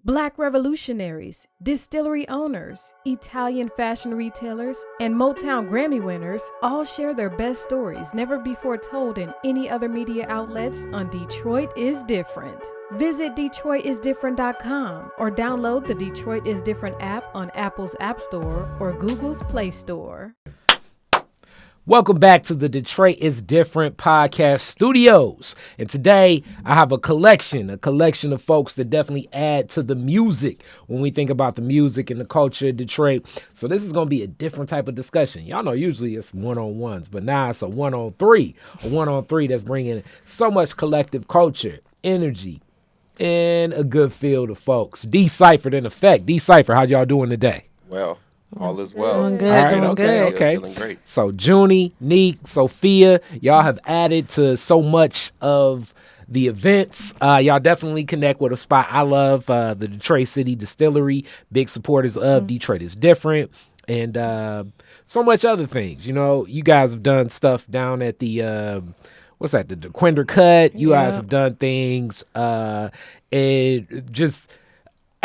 Black revolutionaries, distillery owners, Italian fashion retailers, and Motown Grammy winners all share their best stories never before told in any other media outlets on Detroit is Different. Visit DetroitisDifferent.com or download the Detroit is Different app on Apple's App Store or Google's Play Store. Welcome back to the Detroit is Different podcast studios. And today I have a collection of folks that definitely add to the music when we think about the music and the culture of Detroit. So this is going to be a different type of discussion. Y'all know usually it's one-on-ones, but now it's a one-on-three that's bringing so much collective culture, energy, and a good feel to folks. D Cipher in effect. D Cipher, how y'all doing today? Well. All is well. Doing good, all right, doing good. Okay. Feeling great. So Juuni, Nique, Sophiyah, y'all have added to so much of the events. Y'all definitely connect with a spot I love, the Detroit City Distillery, big supporters of Detroit is Different, and so much other things. You know, you guys have done stuff down at the, what's that, the Quinder Cut. You guys have done things, and just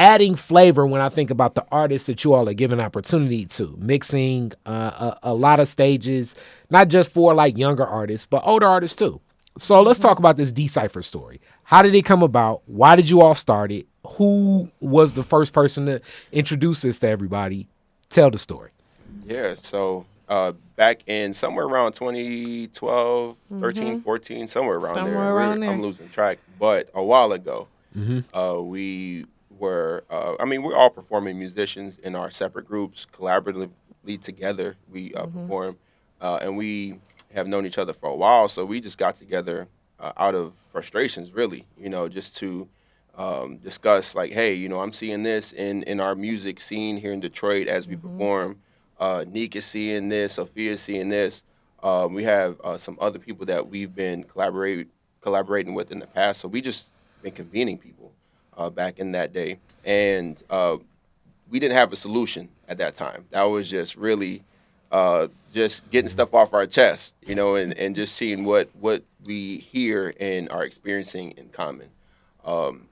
adding flavor when I think about the artists that you all are giving opportunity to, mixing a lot of stages, not just for like younger artists, but older artists too. So let's talk about this D Cipher story. How did it come about? Why did you all start it? Who was the first person to introduce this to everybody? Tell the story. Yeah, so back in somewhere around 2012, 13, 14, somewhere around there. I'm losing track. But a while ago, we were, we're all performing musicians in our separate groups, collaboratively together. We perform, and we have known each other for a while, so we just got together out of frustrations, really, just to discuss, like, hey, I'm seeing this in our music scene here in Detroit as we perform. Nique is seeing this, Sophiyah is seeing this. We have some other people that we've been collaborating with in the past, so we just been convening people back in that day, and we didn't have a solution at that time. That was just really just getting stuff off our chest, and just seeing what we hear and are experiencing in common.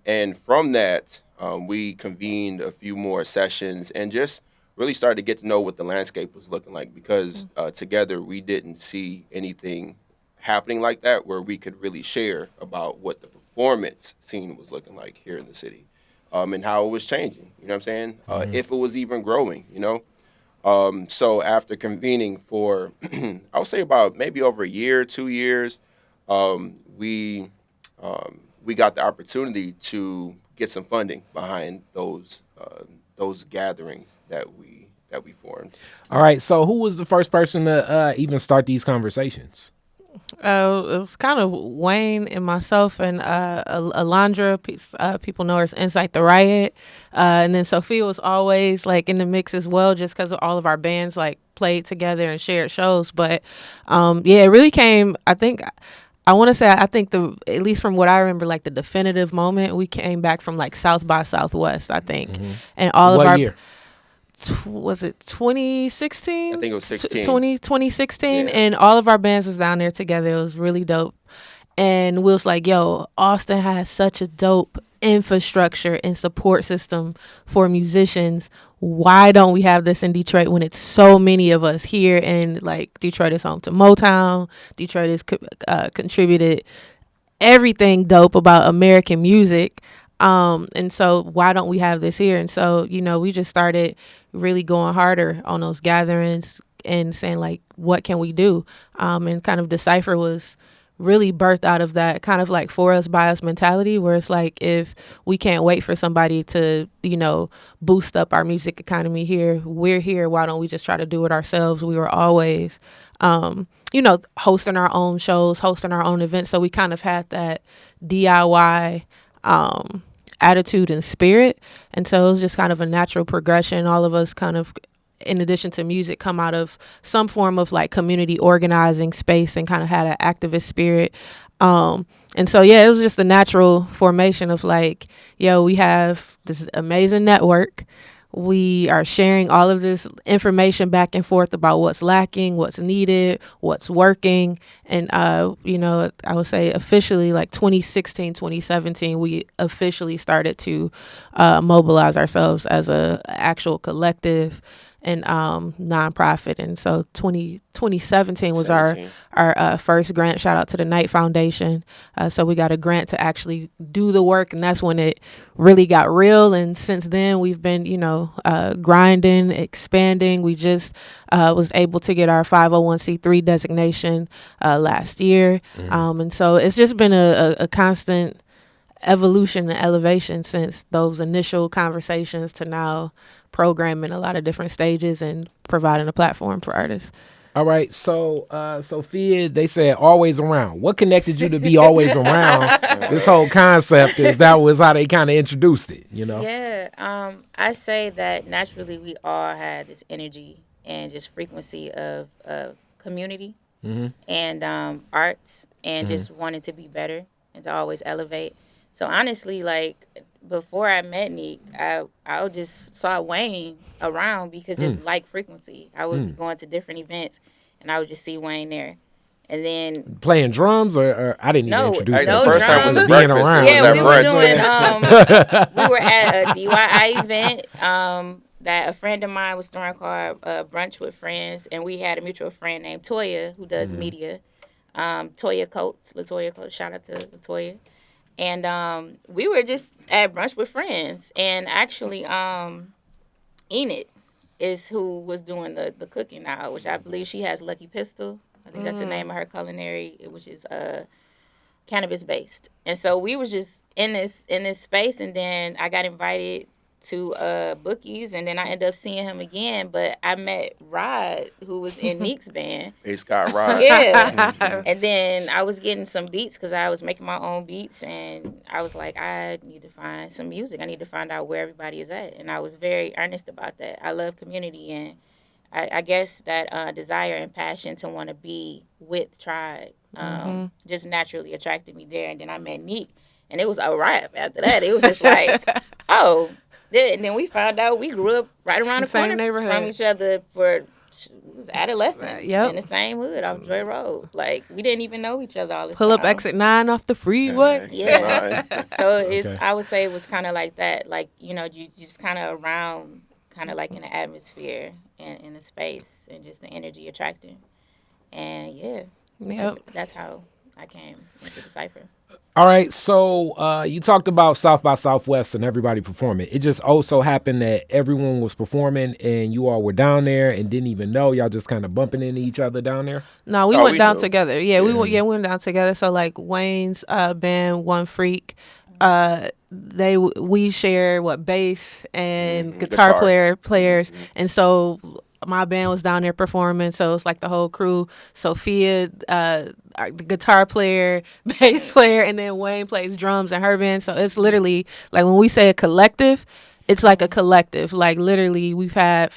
And from that, we convened a few more sessions and just really started to get to know what the landscape was looking like, because together we didn't see anything happening like that where we could really share about what the performance scene was looking like here in the city, and how it was changing, you know what I'm saying? If it was even growing, So after convening for, I would say about maybe over a year, 2 years, we got the opportunity to get some funding behind those gatherings that we formed. All right, so who was the first person to even start these conversations? It was kind of Wayne and myself and Allandra. People know her as Insite The Riot. And then Sophiyah was always like in the mix as well, just because all of our bands like played together and shared shows. But it really came, I think at least from what I remember, like the definitive moment, we came back from like South by Southwest, I think. And all what of our year? Was it 2016? I think it was 16. 2016, and all of our bands was down there together. It was really dope. And we was like, yo, Austin has such a dope infrastructure and support system for musicians. Why don't we have this in Detroit when it's so many of us here? And like Detroit is home to Motown. Detroit has contributed everything dope about American music. And so why don't we have this here? And so, we just started really going harder on those gatherings and saying like, what can we do? And kind of D Cipher was really birthed out of that kind of like for us, by us mentality, where it's like, if we can't wait for somebody to, boost up our music economy here, we're here. Why don't we just try to do it ourselves? We were always, hosting our own shows, hosting our own events. So we kind of had that DIY, attitude and spirit. And so it was just kind of a natural progression. All of us kind of, in addition to music, come out of some form of like community organizing space and kind of had an activist spirit. And so, it was just a natural formation of like, we have this amazing network. We are sharing all of this information back and forth about what's lacking, what's needed, what's working. And, you know, I would say officially like 2016, 2017, we officially started to mobilize ourselves as a actual collective and nonprofit. And so 2017 was our first grant. Shout out to the Knight Foundation. So we got a grant to actually do the work, and that's when it really got real. And since then, we've been, you know, grinding, expanding. We just was able to get our 501c3 designation last year. And so it's just been a constant evolution and elevation since those initial conversations to now programming a lot of different stages and providing a platform for artists. All right, so Sophia, they said always around. What connected you to be always around? This whole concept that was how they kind of introduced it, you know? Yeah, I say that naturally we all had this energy and just frequency of community and arts and just wanting to be better and to always elevate. So honestly, like before I met Nique, I just saw Wayne around because just like frequency. I would be going to different events and I would just see Wayne there. And then playing drums or I didn't even introduce the you. first time was being around. Yeah, we were doing we were at a DYI event that a friend of mine was throwing called Brunch with Friends, and we had a mutual friend named Toya who does media. Latoya Coates, shout out to Latoya. And we were just at Brunch with Friends, and actually Enid is who was doing the cooking now, which I believe she has Lucky Pistol. I think that's the name of her culinary, which is cannabis based. And so we was just in this space, and then I got invited to Bookies, and then I ended up seeing him again. But I met Rod, who was in Nique's band. Hey, Scott Rod. Yeah. And then I was getting some beats because I was making my own beats, and I was like, I need to find some music. I need to find out where everybody is at. And I was very earnest about that. I love community, and I guess that desire and passion to want to be with Tribe just naturally attracted me there. And then I met Nique, and it was a wrap after that. It was just like, oh. And then we found out we grew up right around the corner from each other for adolescents in the same hood off Joy Road. Like, we didn't even know each other all the time. Pull up exit 9 off the freeway. Yeah. So it's I would say it was kind of like that. Like, you know, you just kind of around, kind of like in the atmosphere and in the space and just the energy attracting. And that's how I came into the Cipher. All right, so you talked about South by Southwest and everybody performing. It just also happened that everyone was performing and you all were down there and didn't even know. Y'all just kind of bumping into each other down there? No, we went down together. Yeah, we went down together. So like Wayne's band, One Freak, we share bass and guitar players, and so my band was down there performing, so it's like the whole crew. Sophia, the guitar player, bass player, and then Wayne plays drums in her band. So it's literally like when we say a collective, it's like a collective. Like literally, we've had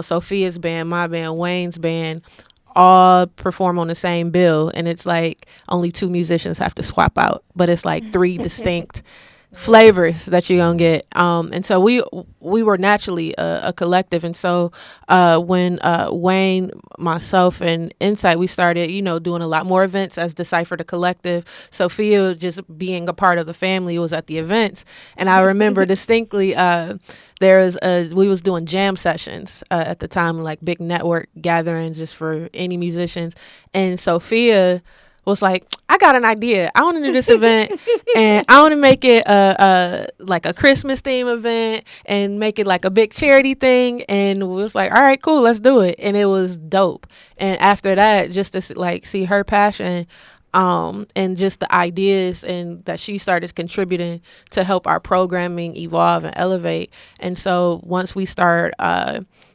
Sophia's band, my band, Wayne's band, all perform on the same bill, and it's like only 2 musicians have to swap out, but it's like 3 distinct flavors that you're gonna get, and so we were naturally a collective. And so when Wayne, myself, and Insite, we started doing a lot more events as Decipher the Collective. Sophia, just being a part of the family, was at the events, and I remember distinctly we was doing jam sessions at the time, like big network gatherings just for any musicians, and Sophia was like, I got an idea. I want to do this event, and I want to make it like a Christmas theme event and make it like a big charity thing. And we was like, all right, cool, let's do it. And it was dope. And after that, just to like see her passion and just the ideas and that she started contributing to help our programming evolve and elevate. And so once we start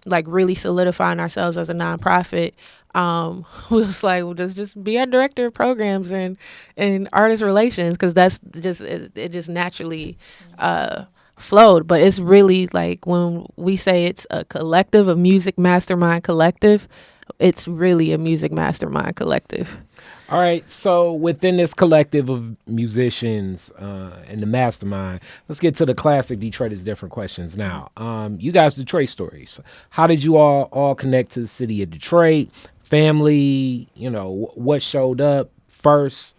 like really solidifying ourselves as a nonprofit, we was like, well, just be our director of programs and artist relations, because that's just it just naturally flowed. But it's really like when we say it's a collective, a music mastermind collective, it's really a music mastermind collective. All right, so within this collective of musicians and the mastermind, let's get to the classic Detroit is Different questions now. You guys, Detroit stories. How did you all connect to the city of Detroit? Family, what showed up first?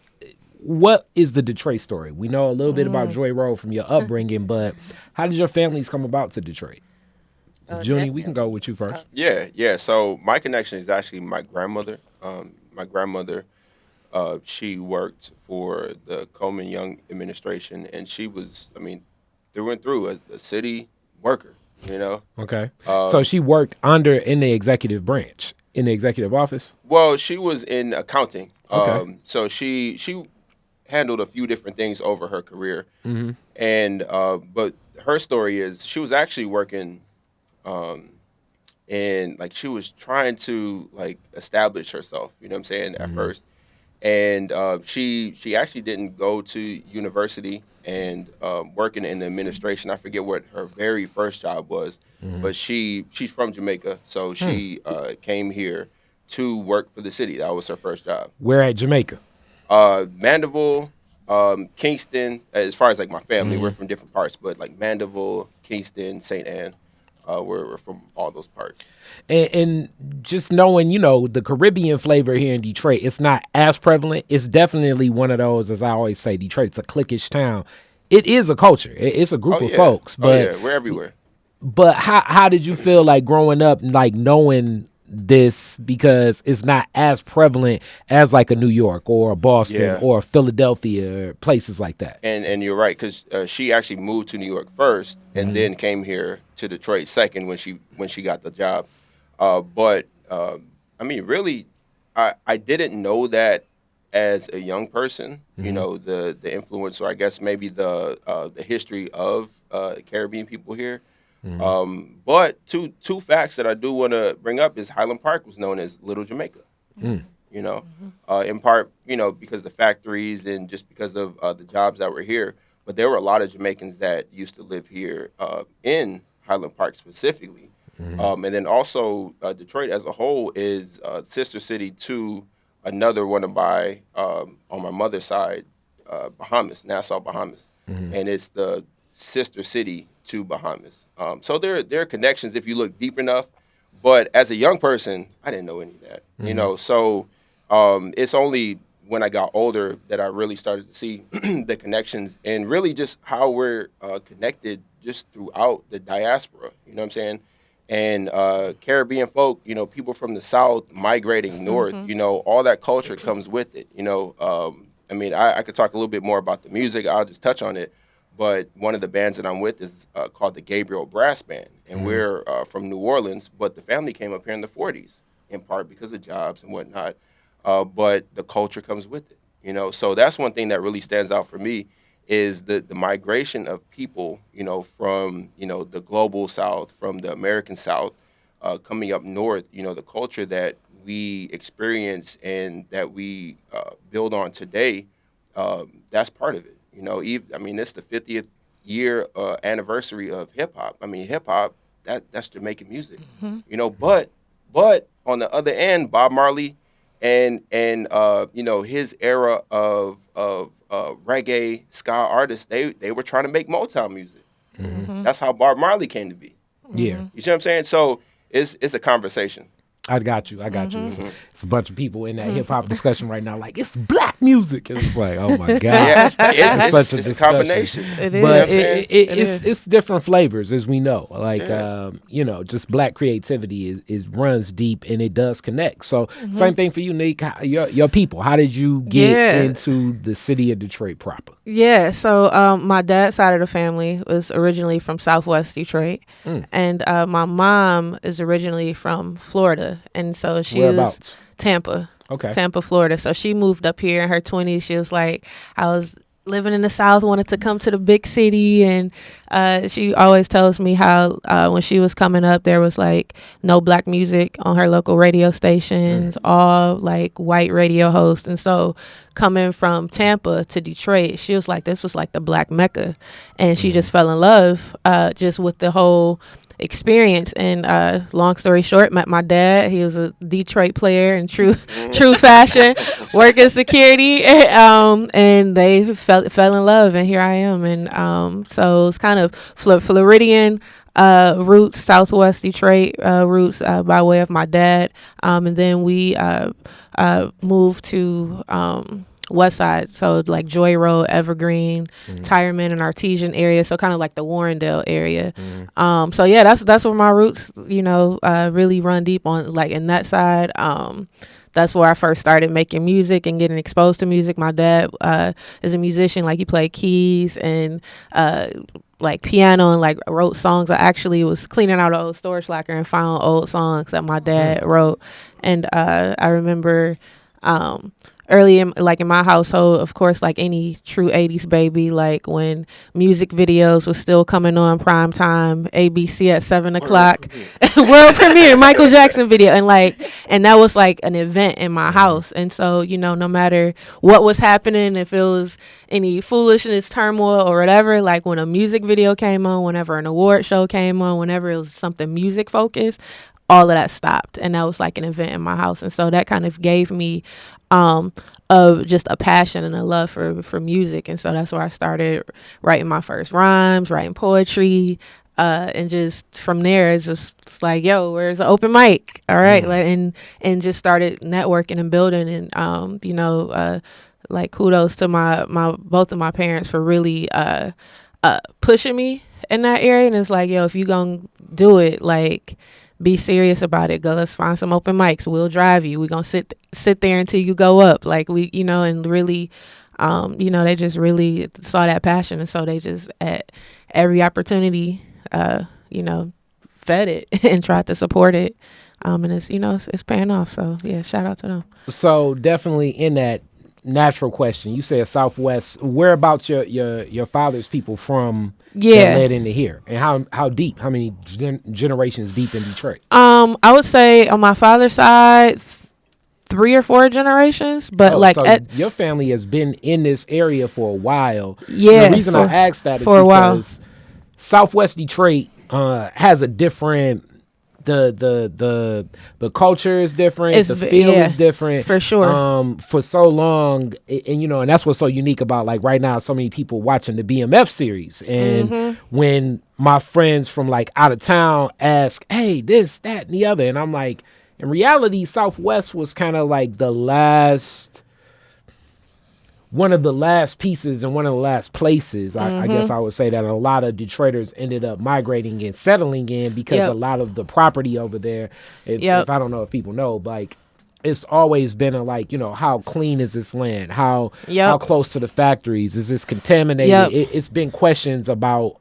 What is the Detroit story? We know a little bit about Joy Road from your upbringing, but how did your families come about to Detroit? Juuni, we can go with you first. Yeah. So my connection is actually my grandmother. My grandmother, she worked for the Coleman Young administration, and she was, through and through a city worker, Okay. So she worked in the executive branch, in the executive office? Well, she was in accounting. Okay. So she handled a few different things over her career. Mm-hmm. And but her story is she was actually working and she was trying to establish herself, at first. And she actually didn't go to university and working in the administration. I forget what her very first job was, but she's from Jamaica, so she came here to work for the city. That was her first job. Where at Jamaica? Mandeville, Kingston. As far as my family, we're from different parts, but Mandeville, Kingston, St. Anne. We're from all those parts. And just knowing, the Caribbean flavor here in Detroit, it's not as prevalent. It's definitely one of those, as I always say, Detroit's a cliquish town. It is a culture. It's a group of folks. But we're everywhere. But how did you feel growing up, knowing this, because it's not as prevalent as a New York or a Boston or Philadelphia or places like that? And you're right, because she actually moved to New York first and then came here to Detroit second when she got the job. But really, I didn't know that as a young person. The influence, or I guess maybe the history of Caribbean people here. But two facts that I do want to bring up is Highland Park was known as Little Jamaica. In part, because the factories and just because of the jobs that were here. But there were a lot of Jamaicans that used to live here in Highland Park specifically. And then also Detroit as a whole is sister city to another one of my, on my mother's side, Bahamas, Nassau, Bahamas. And it's the sister city to Bahamas. So there are connections if you look deep enough. But as a young person, I didn't know any of that. So it's only when I got older that I really started to see the connections and really just how we're connected just throughout the diaspora. You know what I'm saying? And Caribbean folk, people from the South migrating north, all that culture comes with it. I could talk a little bit more about the music. I'll just touch on it. But one of the bands that I'm with is called the Gabriel Brass Band. And we're from New Orleans, but the family came up here in the 40s, in part because of jobs and whatnot. But the culture comes with it, So that's one thing that really stands out for me is the migration of people, from, the global South, from the American South, coming up north, the culture that we experience and that we build on today, that's part of it. It's the 50th year anniversary of hip hop. Hip hop, that's Jamaican music, but on the other end, Bob Marley and his era of reggae, ska artists, they were trying to make Motown music. That's how Bob Marley came to be. Yeah. You see what I'm saying? So it's a conversation. I got you. It's a bunch of people in that hip hop discussion right now, it's black music. And it's oh my gosh, it's a combination. It is, but it's different flavors, as we know. Just black creativity is runs deep and it does connect. So same thing for you, Nique. Your people. How did you get into the city of Detroit proper? Yeah, so my dad's side of the family was originally from Southwest Detroit, and my mom is originally from Florida, and so she was Tampa, Tampa, Florida. So she moved up here in her 20s. She was like, I was living in the South, wanted to come to the big city, and she always tells me how when she was coming up, there was no black music on her local radio stations, all white radio hosts. And so coming from Tampa to Detroit, she was like, this was the black Mecca, and she just fell in love just with the whole experience. And long story short, met my dad. He was a Detroit player in true fashion, working security, and they fell in love, and here I am. And so it's kind of Floridian roots, Southwest Detroit roots by way of my dad, and then we moved to West Side, so like Joy Road, Evergreen, Tireman, and Artesian area, so kind of like the Warrendale area. So yeah, that's where my roots, really run deep on, like in that side. That's where I first started making music and getting exposed to music. My dad is a musician, like he played keys and like piano and like wrote songs. I actually was cleaning out an old storage locker and found old songs that my dad wrote. And I remember early in my household, of course, like any true 80s baby, like when music videos was still coming on prime time, ABC at 7 o'clock, world premiere, Michael Jackson video. And that was like an event in my house. And so, no matter what was happening, if it was any foolishness, turmoil or whatever, like when a music video came on, whenever an award show came on, whenever it was something music focused, all of that stopped. And that was like an event in my house. And so that kind of gave me of just a passion and a love for music. And so that's where I started writing my first rhymes, writing poetry, and just from there it's like, yo, where's the open mic? All right. And just started networking and building. And like kudos to my both of my parents for really pushing me in that area. And it's like, yo, if you gonna do it, like, be serious about it. Go, let's find some open mics. We'll drive you. We're going to sit there until you go up. Like and really, they just really saw that passion. And so they just at every opportunity, fed it and tried to support it. And it's paying off. So yeah, shout out to them. So definitely in that natural question, you said Southwest, whereabouts your father's people from that led into here, and how deep, how many generations deep in Detroit? I would say on my father's side 3 or 4 generations, but so your family has been in this area for a while. Yeah, the reason I asked that is because Southwest Detroit has a different, the culture is different, the feel is different for sure. For so long, and that's what's so unique about, like, right now, so many people watching the BMF series, and when my friends from like out of town ask, hey, this, that, and the other, and I'm like, in reality, Southwest was kind of like one of the last pieces and one of the last places, I guess I would say, that a lot of Detroiters ended up migrating and settling in, because a lot of the property over there, if I don't know if people know, like, it's always been how clean is this land? How close to the factories? Is this contaminated? It's been questions about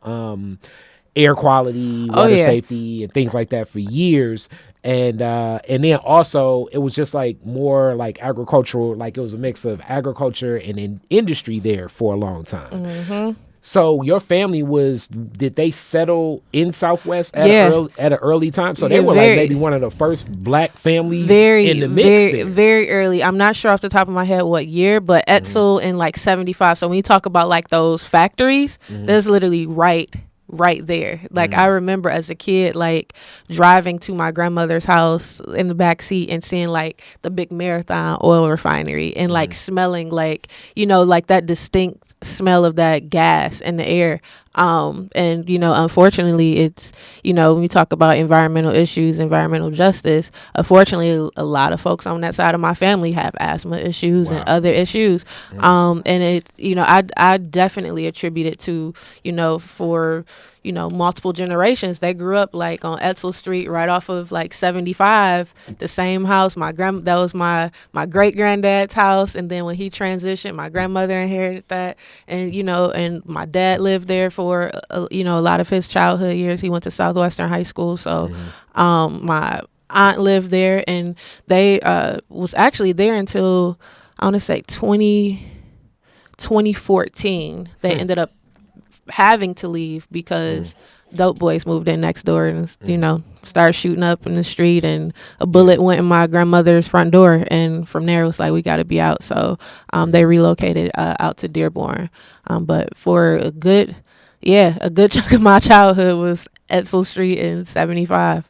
air quality, water safety, and things like that for years. And then also it was just like more like agricultural, like it was a mix of agriculture and industry there for a long time. So your family did they settle in Southwest at an early time? So they were like maybe one of the first black families in the mix very early. I'm not sure off the top of my head what year, but Etzel in like 75. So when you talk about like those factories, there's literally right there. Like I remember as a kid, like driving to my grandmother's house in the back seat and seeing like the big Marathon oil refinery and like smelling like, like that distinct smell of that gas in the air. And unfortunately it's, when you talk about environmental issues, environmental justice, unfortunately a lot of folks on that side of my family have asthma issues and other issues. And it's, I definitely attribute it to, for multiple generations. They grew up like on Etzel Street, right off of like 75, the same house. That was my great granddad's house, and then when he transitioned, my grandmother inherited that, and and my dad lived there for a lot of his childhood years. He went to Southwestern High School, so my aunt lived there, and they was actually there until I want to say 2014. They ended up having to leave because dope boys moved in next door and started shooting up in the street, and a bullet went in my grandmother's front door, and from there it was like, we got to be out. So they relocated out to Dearborn, but for a good yeah, a good chunk of my childhood was Edsel Street in 75.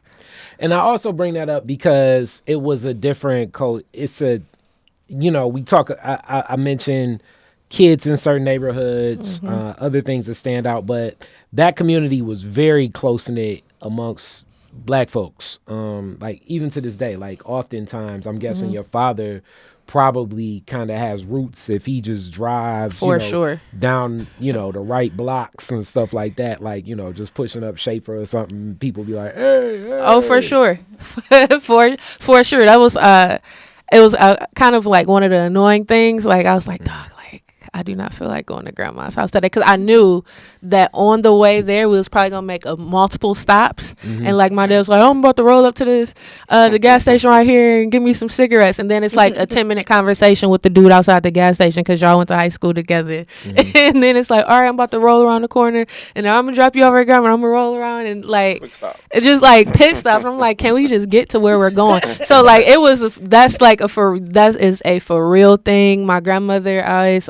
And I also bring that up because it was a different code. It's a, we talk. I mentioned kids in certain neighborhoods, other things that stand out, but that community was very close knit amongst black folks. Like even to this day, like oftentimes, I'm guessing your father probably kind of has roots if he just drives Sure. down the right blocks and stuff like that, like just pushing up Schaefer or something, people be like, hey. Oh, for sure. for sure. That was it was kind of like one of the annoying things. Like I was like, dog, like I do not feel like going to grandma's house today, because I knew that on the way there we was probably gonna make multiple stops, and like my dad was like, oh, I'm about to roll up to this the gas station right here and give me some cigarettes, and then it's like a 10-minute conversation with the dude outside the gas station because y'all went to high school together, and then it's like, all right, I'm about to roll around the corner and I'm gonna drop you over at grandma, I'm gonna roll around, and like it's just like pit stop. And I'm like, can we just get to where we're going? So like that is a for real thing. My grandmother, I always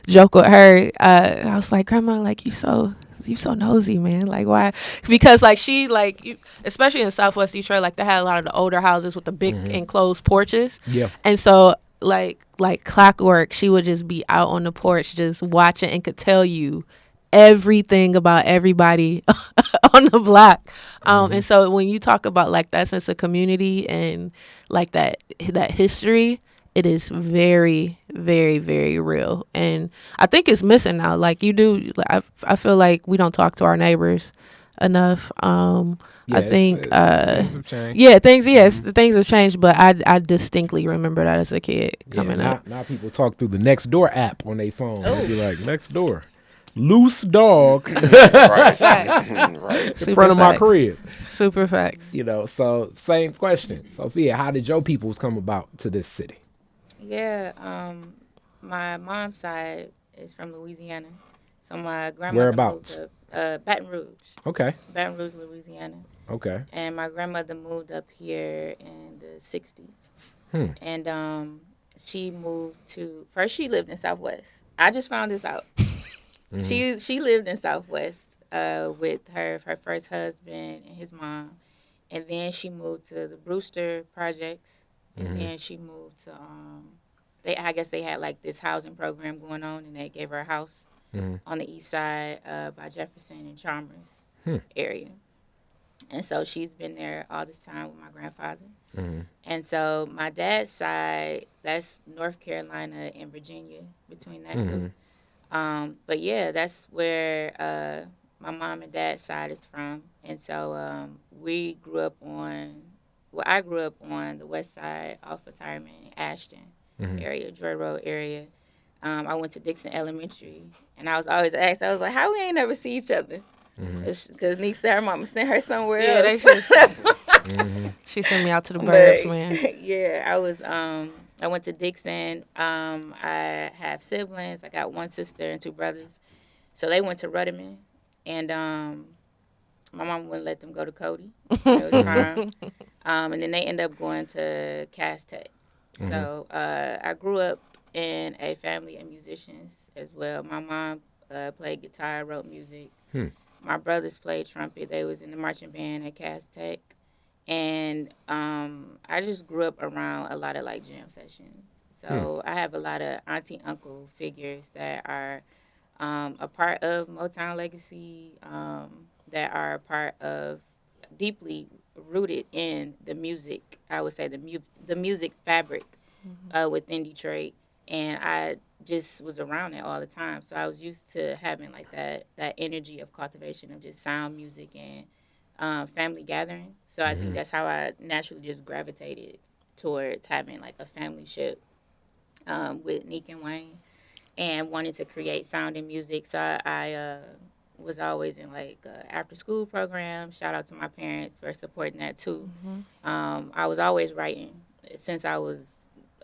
joke with her. I was like, grandma, like you so nosy, man. Like why? Because like she especially in Southwest Detroit, like they had a lot of the older houses with the big enclosed porches. Yeah. And so like clockwork, she would just be out on the porch just watching and could tell you everything about everybody on the block. And so when you talk about like that sense of community and like that history, it is very, very, very real. And I think it's missing now. Like you do, I feel like we don't talk to our neighbors enough. I think things have changed. Things have changed, but I distinctly remember that as a kid coming up. Now people talk through the Nextdoor app on their phone. They'll be like, Nextdoor, loose dog. Right. Right. In front of my crib. Super facts. So same question. Sophia, how did your peoples come about to this city? Yeah, my mom's side is from Louisiana. So my grandmother Whereabouts? moved up, Baton Rouge. Okay. Baton Rouge, Louisiana. Okay. And my grandmother moved up here in the 60s. And she moved first she lived in Southwest. I just found this out. She lived in Southwest with her first husband and his mom. And then she moved to the Brewster Projects. And then she moved to I guess they had like this housing program going on, and they gave her a house on the east side by Jefferson and Chalmers area. And so she's been there all this time with my grandfather. And so my dad's side, that's North Carolina and Virginia, between that two. But yeah, that's where my mom and dad's side is from. And so I grew up on the west side off of Retirement in Ashton area, Joy Road area. I went to Dixon Elementary, and I was always asked, I was like, how we ain't never see each other? Because Nique said her mama sent her somewhere else. She sent me out to the burbs, man. Yeah, I went to Dixon. I have siblings. I got one sister and two brothers. So they went to Rudderman, and my mom wouldn't let them go to Cody. It was fine. And then they ended up going to Cass Tech. So I grew up in a family of musicians as well. My mom played guitar, wrote music. My brothers played trumpet. They was in the marching band at Cass Tech. And I just grew up around a lot of like jam sessions. So I have a lot of auntie, uncle figures that are a part of Motown legacy, that are a part of deeply rooted in the music, I would say the music fabric within Detroit. And I just was around it all the time. So I was used to having like that energy of cultivation of just sound music and family gathering. So I think that's how I naturally just gravitated towards having like a family ship with Nique and Wayne, and wanted to create sound and music. So I was always in like after school programs. Shout out to my parents for supporting that too. I was always writing since I was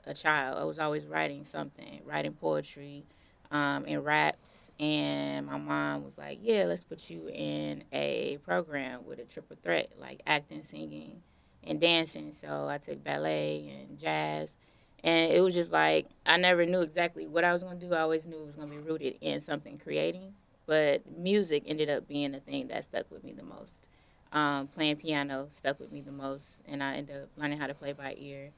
a child. I was always writing something, writing poetry and raps. And my mom was like, yeah, let's put you in a program with a triple threat, like acting, singing, and dancing. So I took ballet and jazz. And it was just like, I never knew exactly what I was going to do. I always knew it was going to be rooted in something creating. but music ended up being the thing that stuck with me the most. Playing piano stuck with me the most, and I ended up learning how to play by ear.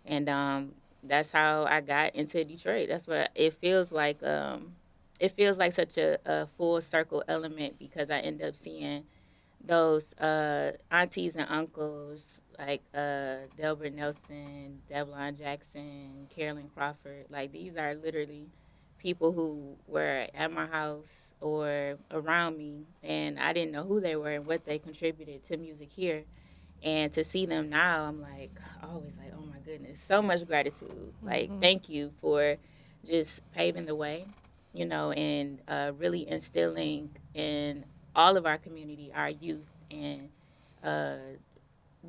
And that's how I got into Detroit. That's what it feels like. It feels like such a full circle element because I end up seeing those aunties and uncles like Delbert Nelson, Devlon Jackson, Carolyn Crawford. Like these are literally people who were at my house or around me, and I didn't know who they were and what they contributed to music here. And to see them now, I'm like, always like, oh my goodness, so much gratitude. Like, thank you for just paving the way, you know, and really instilling in all of our community, our youth, and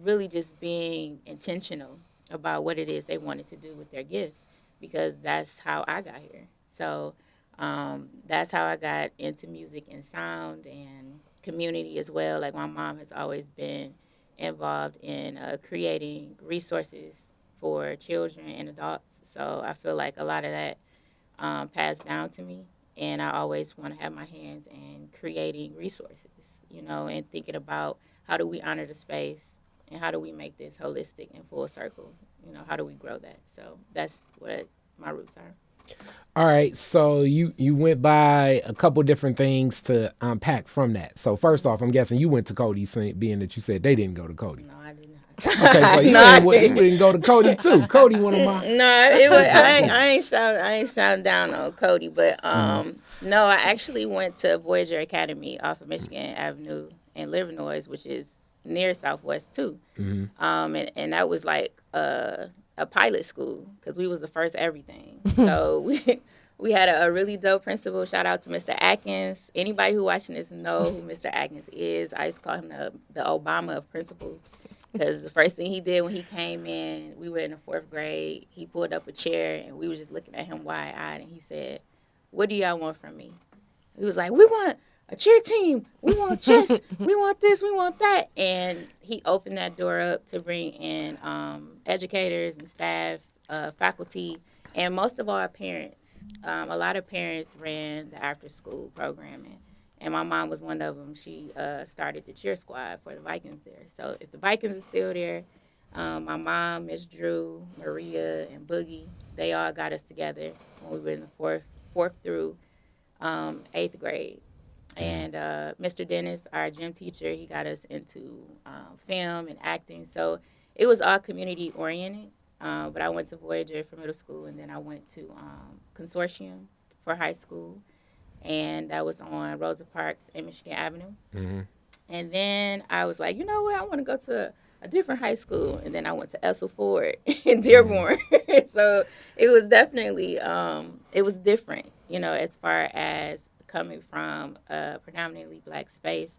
really just being intentional about what it is they wanted to do with their gifts, because that's how I got here. So that's how I got into music and sound and community as well. Like my mom has always been involved in creating resources for children and adults. So I feel like a lot of that passed down to me, and I always want to have my hands in creating resources, you know, and thinking about how do we honor the space and how do we make this holistic and full circle, you know, how do we grow that? So that's what my roots are. All right, so you went by a couple different things to unpack from that. So first off, I'm guessing you went to Cody, being that you said they didn't go to Cody. No, I did not. Okay, so you didn't go to Cody too. Cody, one of my. No, it was, I ain't shouting down on Cody, but no, I actually went to Voyager Academy off of Michigan Avenue in Livernois, which is near Southwest too. And that was like a pilot school because we was the first everything. So we had a really dope principal. Shout out to Mr. Atkins. Anybody who watching this know who Mr. Atkins is. I used to call him the Obama of principals because the first thing he did when he came in, we were in the 4th grade. He pulled up a chair and we were just looking at him wide-eyed, and he said, "What do y'all want from me?" He was like, "We want a cheer team. We want chess. We want this. We want that." And he opened that door up to bring in educators and staff, faculty, and most of all, our parents. A lot of parents ran the after-school programming, and my mom was one of them. She started the cheer squad for the Vikings there. So if the Vikings are still there, my mom, Miss Drew, Maria, and Boogie, they all got us together when we were in the 4th through 8th grade. And Mr. Dennis, our gym teacher, he got us into film and acting. So it was all community oriented. But I went to Voyager for middle school, and then I went to Consortium for high school. And that was on Rosa Parks and Michigan Avenue. And then I was like, you know what? I want to go to a different high school. And then I went to Ethel Ford in Dearborn. So it was definitely, it was different, you know, as far as coming from a predominantly black space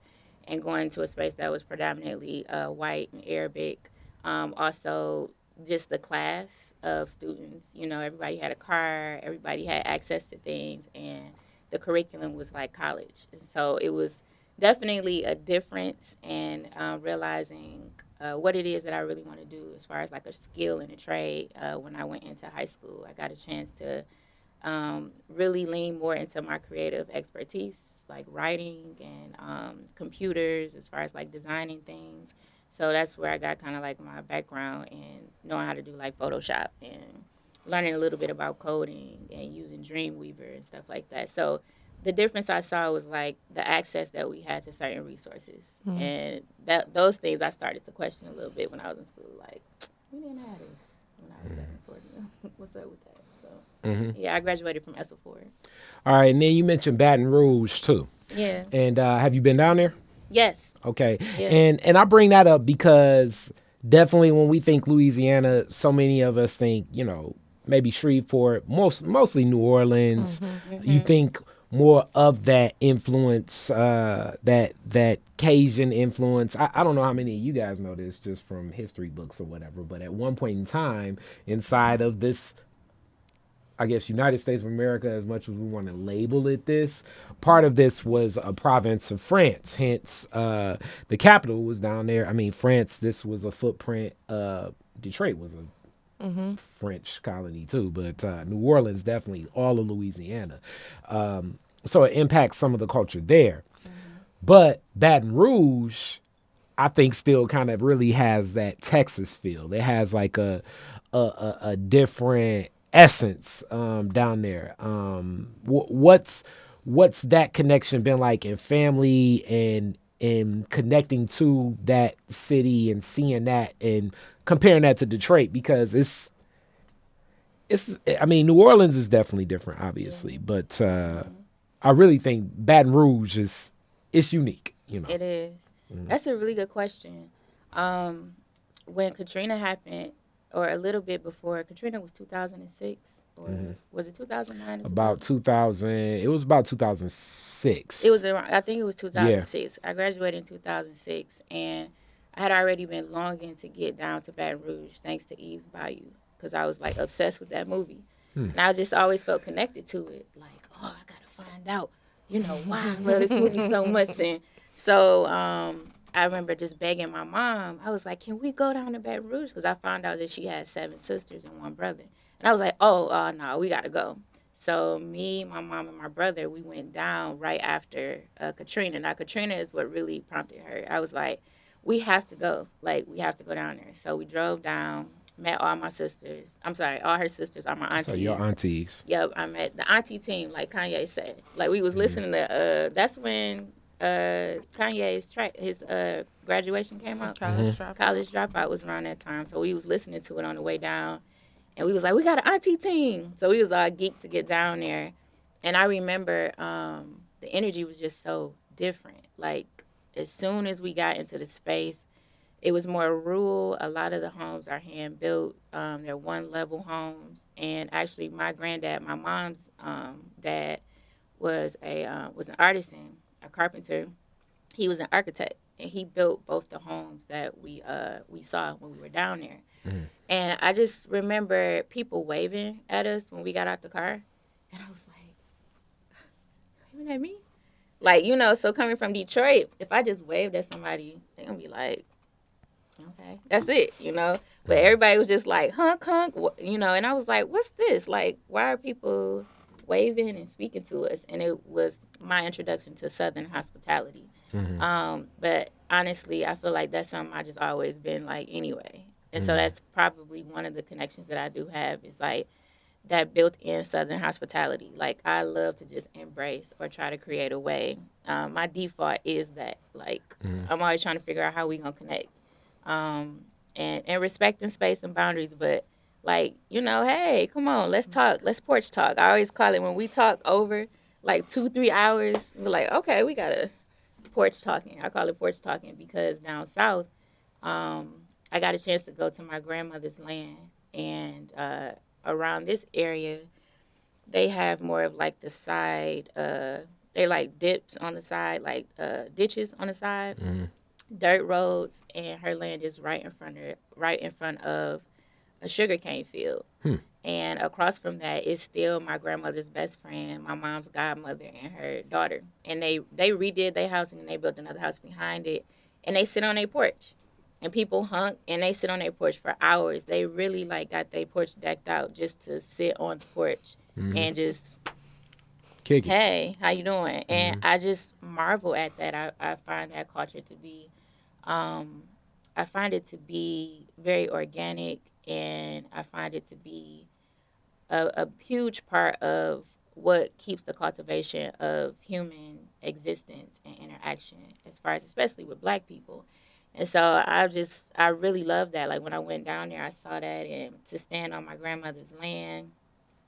and going to a space that was predominantly white and Arabic. Also, just the class of students, you know, everybody had a car, everybody had access to things, and the curriculum was like college. And so it was definitely a difference in realizing what it is that I really want to do as far as like a skill and a trade. When I went into high school, I got a chance to really lean more into my creative expertise, like writing and computers, as far as like designing things. So that's where I got kind of like my background in knowing how to do like Photoshop and learning a little bit about coding and using Dreamweaver and stuff like that. So the difference I saw was like the access that we had to certain resources. And those things I started to question a little bit when I was in school. Like, we didn't have this when I was at Consortium. What's up with that? So, yeah, I graduated from Ethel Ford. All right, and then you mentioned Baton Rouge too. Yeah. And have you been down there? Yes. Okay. Yeah. And I bring that up because definitely when we think Louisiana, so many of us think, you know, maybe Shreveport, mostly New Orleans. You think more of that influence, that Cajun influence. I don't know how many of you guys know this just from history books or whatever, but at one point in time inside of this, I guess, United States of America, as much as we want to label it this, part of this was a province of France. Hence, the capital was down there. I mean, France, this was a footprint. Detroit was a French colony too, but New Orleans, definitely all of Louisiana. so it impacts some of the culture there. But Baton Rouge, I think, still kind of really has that Texas feel. It has like a different essence down there. What's that connection been like in family and in connecting to that city and seeing that and comparing that to Detroit? Because it's I mean, New Orleans is definitely different, obviously, but I really think Baton Rouge it's unique, you know. It is. That's a really good question. When Katrina happened, or a little bit before, Katrina was 2006, or was it 2009? About 2000, it was about 2006. It was around, I think it was 2006. Yeah. I graduated in 2006, and I had already been longing to get down to Baton Rouge, thanks to Eve's Bayou, because I was like obsessed with that movie. And I just always felt connected to it. Like, oh, I got to find out, you know, why I love this movie so much. And so I remember just begging my mom. I was like, can we go down to Baton Rouge? Because I found out that she had 7 sisters and 1 brother. And I was like, no, we got to go. So me, my mom, and my brother, we went down right after Katrina. Now, Katrina is what really prompted her. I was like, we have to go. Like, we have to go down there. So we drove down, met all my sisters. I'm sorry, all her sisters, all my aunties. So your aunties. Yep, I met the auntie team, like Kanye said. Like, we was listening to, that's when Kanye's track, his graduation came out. College Dropout was around that time. So we was listening to it on the way down. And we was like, we got an auntie team. So we was all geeked to get down there. And I remember the energy was just so different. Like, as soon as we got into the space, it was more rural. A lot of the homes are hand-built. They're one-level homes. And actually, my granddad, my mom's dad, was an artisan, a carpenter. He was an architect, and he built both the homes that we saw when we were down there. And I just remember people waving at us when we got out the car. And I was like, waving at me? Like, you know, so coming from Detroit, if I just waved at somebody, they're going to be like, okay, that's it, you know? But everybody was just like, hunk, you know? And I was like, what's this? Like, why are people waving and speaking to us? And it was my introduction to Southern hospitality. But honestly, I feel like that's something I just always been like anyway. And so that's probably one of the connections that I do have is like that built-in Southern hospitality. Like, I love to just embrace or try to create a way. My default is that. Like, I'm always trying to figure out how we going to connect. And respecting space and boundaries. But, like, you know, hey, come on, let's talk. Let's porch talk. I always call it when we talk over, like, 2-3 hours, we're like, okay, we got to porch talking. I call it porch talking because down south, I got a chance to go to my grandmother's land, and around this area, they have more of like the side, they like dips on the side, like ditches on the side, dirt roads, and her land is right in front of a sugarcane field. And across from that is still my grandmother's best friend, my mom's godmother, and her daughter. And they redid their house, and they built another house behind it, and they sit on their porch. And people hunk, and they sit on their porch for hours. They really, like, got their porch decked out just to sit on the porch and just kick it. Hey, how you doing? And I just marvel at that. I find that culture to be, I find it to be very organic, and I find it to be a huge part of what keeps the cultivation of human existence and interaction, as far as especially with Black people. And so I really love that. Like, when I went down there, I saw that, and to stand on my grandmother's land,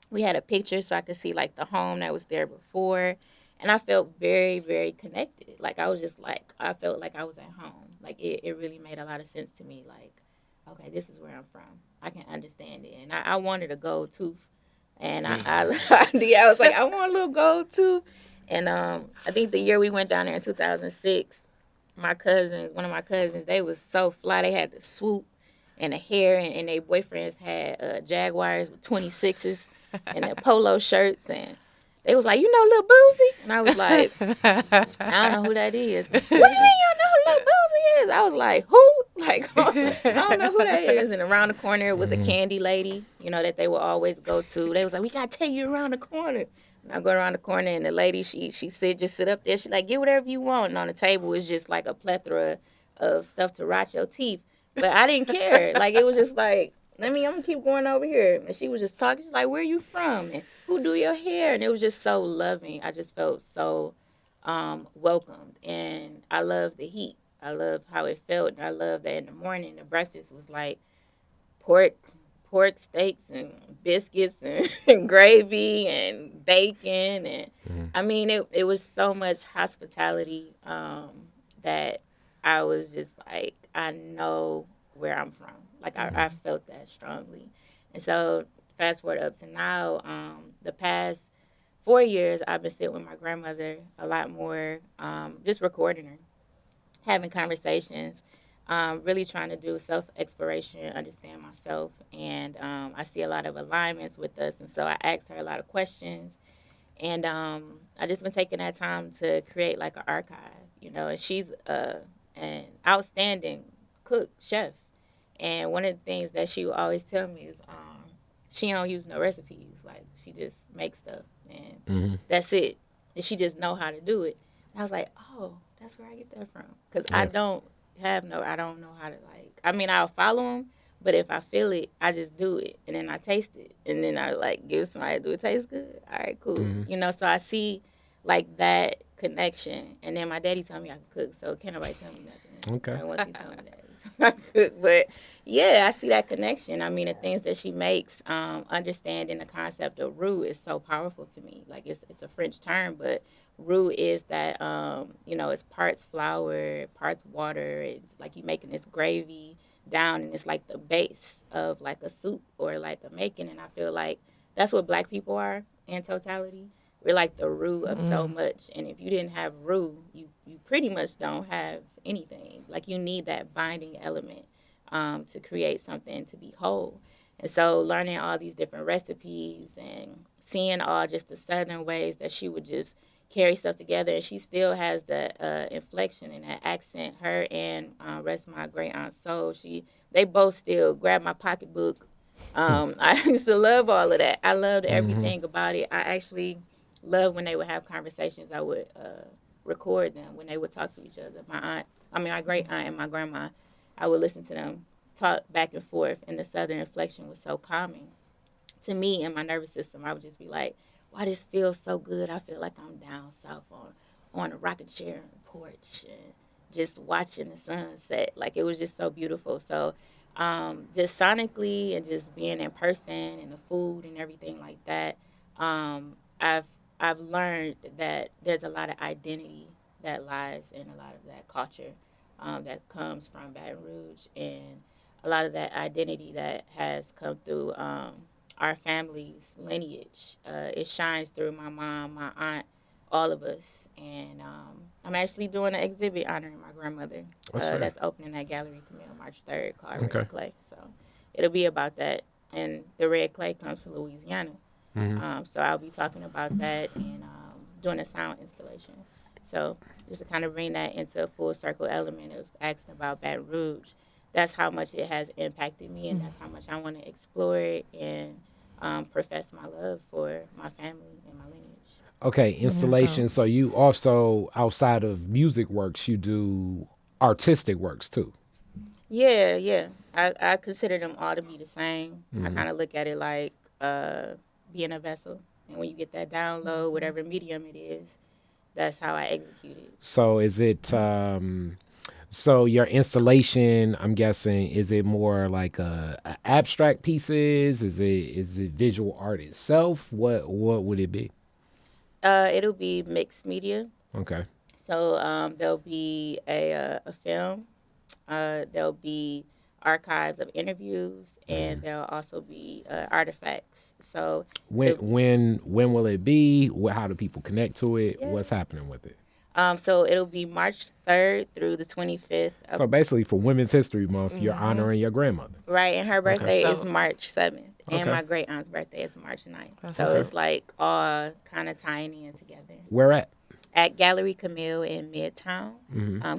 we had a picture so I could see, like, the home that was there before. And I felt very, very connected. Like, I was just like, I felt like I was at home. Like, it really made a lot of sense to me. Like, okay, this is where I'm from. I can understand it. And I wanted a gold tooth. And I was like, I want a little gold tooth. And I think the year we went down there in 2006, one of my cousins, they was so fly. They had the swoop and the hair, and their boyfriends had Jaguars with 26s and their polo shirts, and they was like, you know Lil Boosie? And I was like, I don't know who that is. What do you mean you don't know who Lil Boosie is? I was like, who? Like, I don't know who that is. And around the corner was a candy lady, you know, that they would always go to. They was like, we got to take you around the corner. I go around the corner, and the lady, she just sit up there. She like, get whatever you want. And on the table is just like a plethora of stuff to rot your teeth. But I didn't care. Like, it was just like, I'm gonna keep going over here. And she was just talking. She's like, where you from? And who do your hair? And it was just so loving. I just felt so welcomed. And I love the heat. I love how it felt. And I love that in the morning, the breakfast was like pork steaks and biscuits and gravy and bacon. And I mean, it was so much hospitality that I was just like, I know where I'm from. Like, I felt that strongly. And so fast forward up to now, the past 4 years, I've been sitting with my grandmother a lot more, just recording her, having conversations, really trying to do self-exploration, understand myself. And I see a lot of alignments with us. And so I asked her a lot of questions. And I just been taking that time to create like an archive, you know. And she's an outstanding cook, chef. And one of the things that she would always tell me is she don't use no recipes. Like, she just makes stuff. And that's it. And she just know how to do it. And I was like, oh, that's where I get that from. Because I don't know how to, like, I mean, I'll follow them, but if I feel it, I just do it. And then I taste it. And then I, like, give somebody, do it taste good? All right, cool. You know, so I see, like, that connection. And then my daddy told me I could cook, so can't nobody tell me nothing. Okay. Once he told me that, I could. But, yeah, I see that connection. I mean, the things that she makes, understanding the concept of roux is so powerful to me. Like, it's a French term, but roux is that, you know, it's parts flour, parts water. It's like you making this gravy down, and it's like the base of like a soup or like a making. And I feel like that's what Black people are in totality. We're like the roux of so much. And if you didn't have roux, you pretty much don't have anything. Like, you need that binding element to create something to be whole. And so learning all these different recipes and seeing all just the Southern ways that she would just carry stuff together. And she still has that inflection and that accent. Her and rest of my great aunt Soul, they both still grab my pocketbook. I used to love all of that. I loved everything about it. I actually loved when they would have conversations. I would record them when they would talk to each other. My great aunt and my grandma, I would listen to them talk back and forth, and the Southern inflection was so calming to me and my nervous system. I would just be like, why this feels so good? I feel like I'm down south on a rocking chair on the porch and just watching the sunset. Like, it was just so beautiful. So just sonically and just being in person and the food and everything like that, I've learned that there's a lot of identity that lies in a lot of that culture that comes from Baton Rouge, and a lot of that identity that has come through our family's lineage. It shines through my mom, my aunt, all of us. And I'm actually doing an exhibit honoring my grandmother that's opening at Gallery Camille March 3rd called Red Clay. So it'll be about that. And the red clay comes from Louisiana. So I'll be talking about that and doing a sound installation. So just to kind of bring that into a full circle element of asking about Baton Rouge, that's how much it has impacted me, and that's how much I want to explore it and profess my love for my family and my lineage. Okay, installation. So you also, outside of music works, you do artistic works too. Yeah. I consider them all to be the same. I kind of look at it like being a vessel. And when you get that download, whatever medium it is, that's how I execute it. So is it, so your installation, I'm guessing, is it more like a abstract pieces? Is it visual art itself? What would it be? It'll be mixed media. Okay. So there'll be a film. There'll be archives of interviews, and there'll also be artifacts. So when will it be? How do people connect to it? Yeah. What's happening with it? So it'll be March 3rd through the 25th. So basically, for Women's History Month, you're honoring your grandmother. Right, and her birthday is March 7th, and my great aunt's birthday is March 9th. So it's like all kind of tying in together. Where at? At Gallery Camille in Midtown,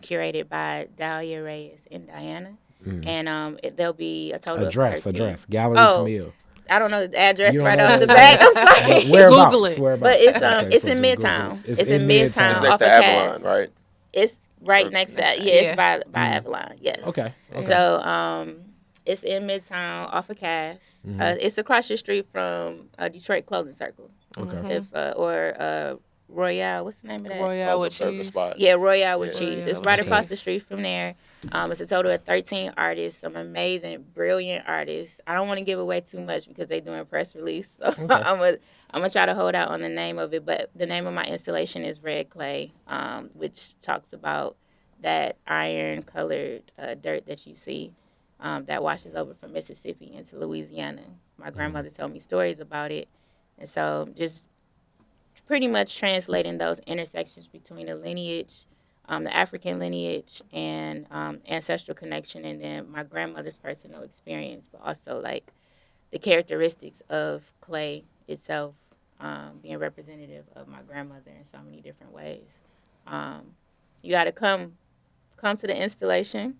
curated by Dahlia Reyes and Diana. And there'll be a total of 13. Address, Gallery Camille. I don't know the address right know off the back. I'm sorry. Whereabouts? Google it. Whereabouts? But it's Okay, it's so in just Google Midtown. it. It's in Midtown. It's Off next of to Avalon, Cass. right? It's right next to that. Yeah, it's by Avalon. Yes. Okay. So it's in Midtown off of Cass. It's across the street from Detroit Clothing Circle. Okay. If or Royale, what's the name of that? Royale with Burger cheese. spot. Yeah, Royale with cheese. Royale It's with right across cheese. the street from there. It's a total of 13 artists, some amazing, brilliant artists. I don't want to give away too much because they're doing press release. So I'm gonna try to hold out on the name of it. But the name of my installation is Red Clay, which talks about that iron-colored dirt that you see that washes over from Mississippi into Louisiana. My grandmother told me stories about it. And so just pretty much translating those intersections between the lineage, the African lineage, and ancestral connection, and then my grandmother's personal experience, but also like the characteristics of clay itself, being representative of my grandmother in so many different ways. You got to come to the installation.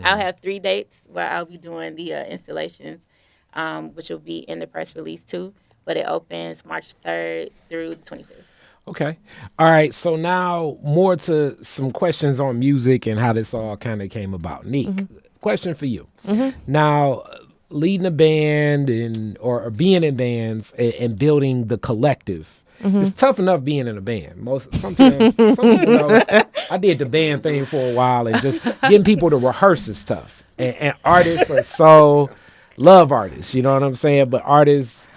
I'll have 3 dates where I'll be doing the installations, which will be in the press release too. But it opens March 3rd through the 25th. Okay. All right. So now more to some questions on music and how this all kind of came about. Nique, question for you. Now, leading a band or being in bands and building the collective. It's tough enough being in a band. Some people know, I did the band thing for a while, and just getting people to rehearse is tough. And artists love artists, you know what I'm saying? But artists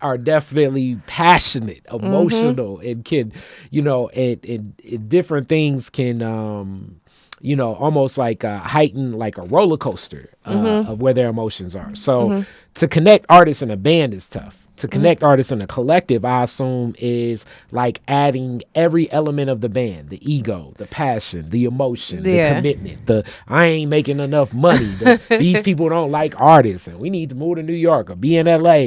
are definitely passionate, emotional, and can, and different things can, almost like heighten like a roller coaster of where their emotions are. So to connect artists in a band is tough. To connect artists in a collective, I assume, is like adding every element of the band: the ego, the passion, the emotion, the commitment, the I ain't making enough money, these people don't like artists, and we need to move to New York or be in LA.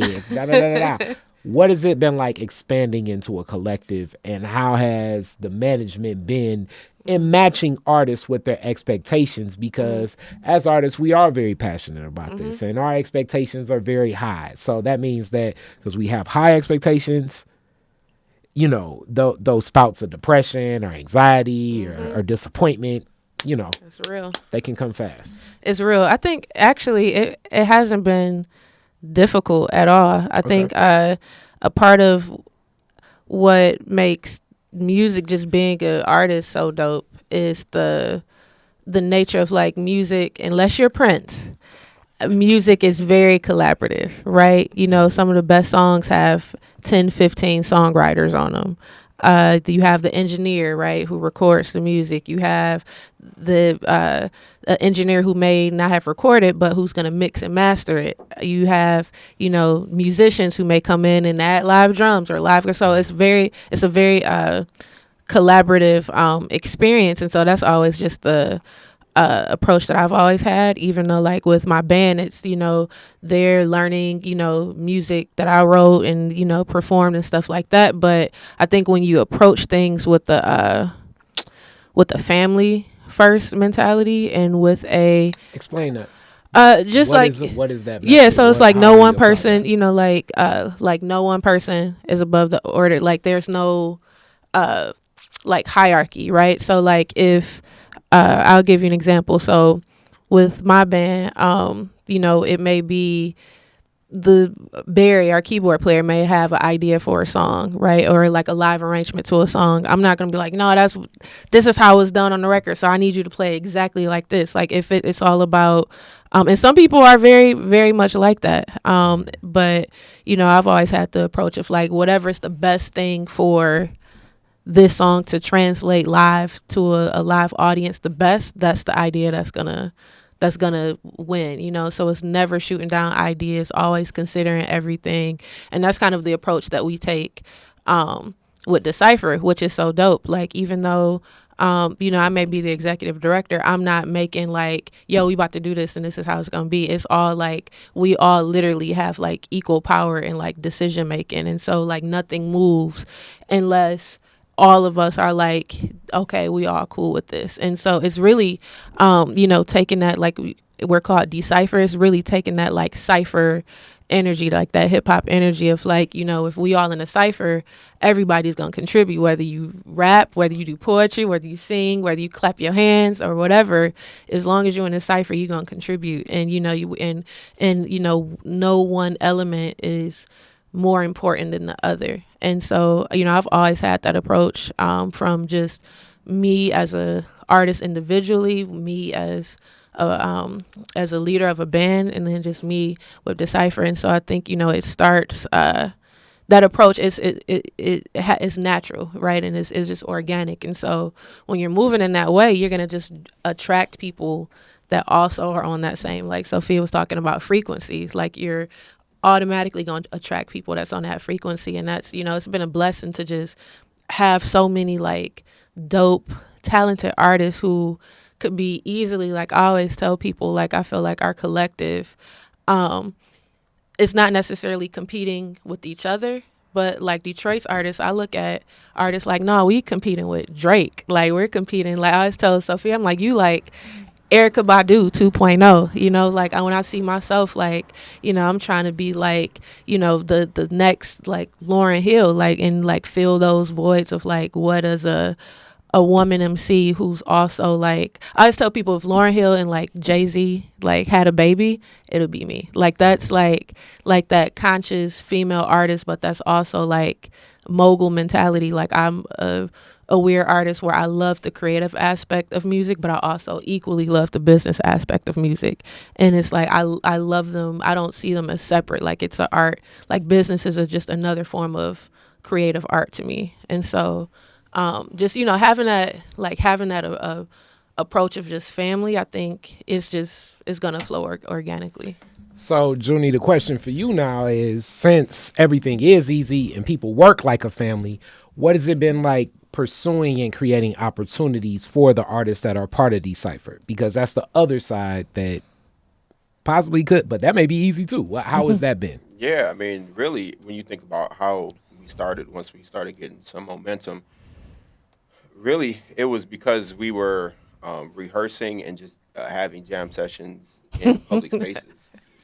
What has it been like expanding into a collective, and how has the management been in matching artists with their expectations? Because as artists, we are very passionate about this, and our expectations are very high. So that means that because we have high expectations, those spouts of depression or anxiety or disappointment, It's real. they can come fast. It's real. I think actually it hasn't been difficult at all. I think a part of what makes music, just being an artist, so dope is the nature of like music. Unless you're Prince, music is very collaborative, right? Some of the best songs have 10, 15 songwriters on them. You have the engineer, right, who records the music. You have the engineer who may not have recorded, but who's going to mix and master it. You have, musicians who may come in and add live drums or live. So it's a very collaborative experience. And so that's always just the approach that I've always had, even though like with my band, it's, they're learning, music that I wrote and, performed and stuff like that. But I think when you approach things with the family first mentality and with a Explain that. What is that? Yeah, so it's like no one person, like no one person is above the order. Like there's no like hierarchy, right? So like if I'll give you an example. So with my band, it may be Barry, our keyboard player, may have an idea for a song, right? Or like a live arrangement to a song. I'm not going to be like, no, this is how it's done on the record, so I need you to play exactly like this. Like if it's all about, and some people are very, very much like that. But, I've always had the approach of like, whatever's the best thing for this song to translate live to a live audience the best, that's the idea that's gonna win, so it's never shooting down ideas, always considering everything. And that's kind of the approach that we take with D Cipher, which is so dope. Like even though I may be the executive director, I'm not making like, yo, we about to do this and this is how it's gonna be. It's all like we all literally have like equal power in like decision making, and so like nothing moves unless all of us are like, okay, we all cool with this. And so it's really, taking that, like we're called D Cipher, it's really taking that like cipher energy, like that hip hop energy of like, you know, if we all in a cipher, everybody's going to contribute, whether you rap, whether you do poetry, whether you sing, whether you clap your hands or whatever. As long as you're in a cipher, you're going to contribute. And, you know, you know, no one element is more important than the other. And so, you know, I've always had that approach, from just me as a artist individually, me as a leader of a band, and then just me with D Cipher. And so I think, you know, it starts, that approach is natural, right? And it's just organic. And so when you're moving in that way, you're going to just attract people that also are on that same, like Sophia was talking about, frequencies. Like you're automatically going to attract people that's on that frequency. And that's, you know, it's been a blessing to just have so many like dope, talented artists who could be easily, like I always tell people, like I feel like our collective, it's not necessarily competing with each other, but like Detroit's artists, I look at artists like, no, we competing with Drake. Like we're competing, like I always tell Sophia, I'm like, you like Erykah Badu 2.0, you know, like when I see myself, like, you know, I'm trying to be like, you know, the next like Lauryn Hill, like, and like fill those voids of like, what does a woman MC who's also like, I always tell people if Lauryn Hill and like Jay-Z like had a baby, it'll be me. Like that's like that conscious female artist, but that's also like mogul mentality. Like I'm a weird artist where I love the creative aspect of music, but I also equally love the business aspect of music. And it's like I love them. I don't see them as separate. Like it's an art. Like businesses are just another form of creative art to me. And so just, you know, having that approach of just family, I think is going to flow organically. So, Juuni, the question for you now is, since everything is easy and people work like a family, what has it been like pursuing and creating opportunities for the artists that are part of D Cipher? Because that's the other side that possibly could, but that may be easy too. How has that been? Yeah, I mean, really, when you think about how we started, once we started getting some momentum, really, it was because we were rehearsing and just having jam sessions in public spaces.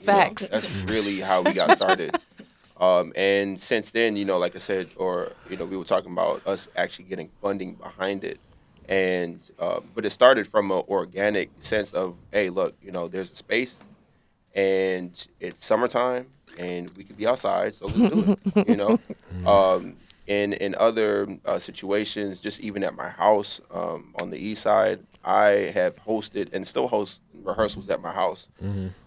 Facts. That's really how we got started. And since then, you know, like I said, or, you know, we were talking about us actually getting funding behind it. And but it started from an organic sense of, hey, look, you know, there's a space and it's summertime and we could be outside, so let's do it, you know. In other situations, just even at my house on the east side, I have hosted and still host rehearsals at my house.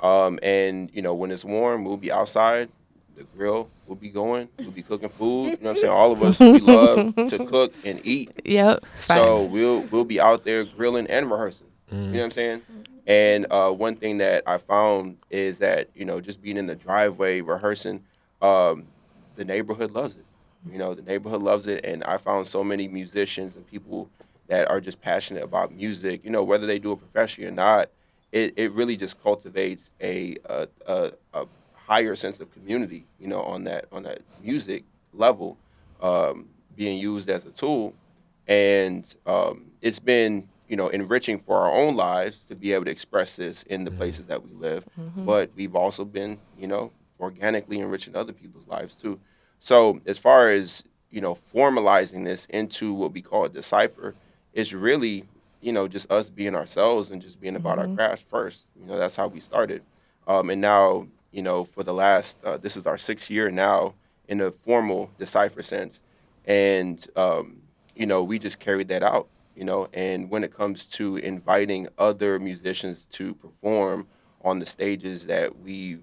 And, you know, when it's warm, we'll be outside. The grill will be going. We'll be cooking food. You know what I'm saying? All of us, we love to cook and eat. Yep. So we'll be out there grilling and rehearsing. You know what I'm saying? And one thing that I found is that, you know, just being in the driveway rehearsing, the neighborhood loves it. You know, the neighborhood loves it, and I found so many musicians and people that are just passionate about music. You know, whether they do it professionally or not, it really just cultivates a higher sense of community. You know, on that music level, being used as a tool, and it's been, you know, enriching for our own lives to be able to express this in the places that we live. But we've also been, you know, organically enriching other people's lives too. So as far as, you know, formalizing this into what we call D Cipher, it's really, you know, just us being ourselves and just being about our craft first. You know, that's how we started. And now, you know, for the last, this is our 6th year now in a formal D Cipher sense. And, you know, we just carried that out, you know. And when it comes to inviting other musicians to perform on the stages that we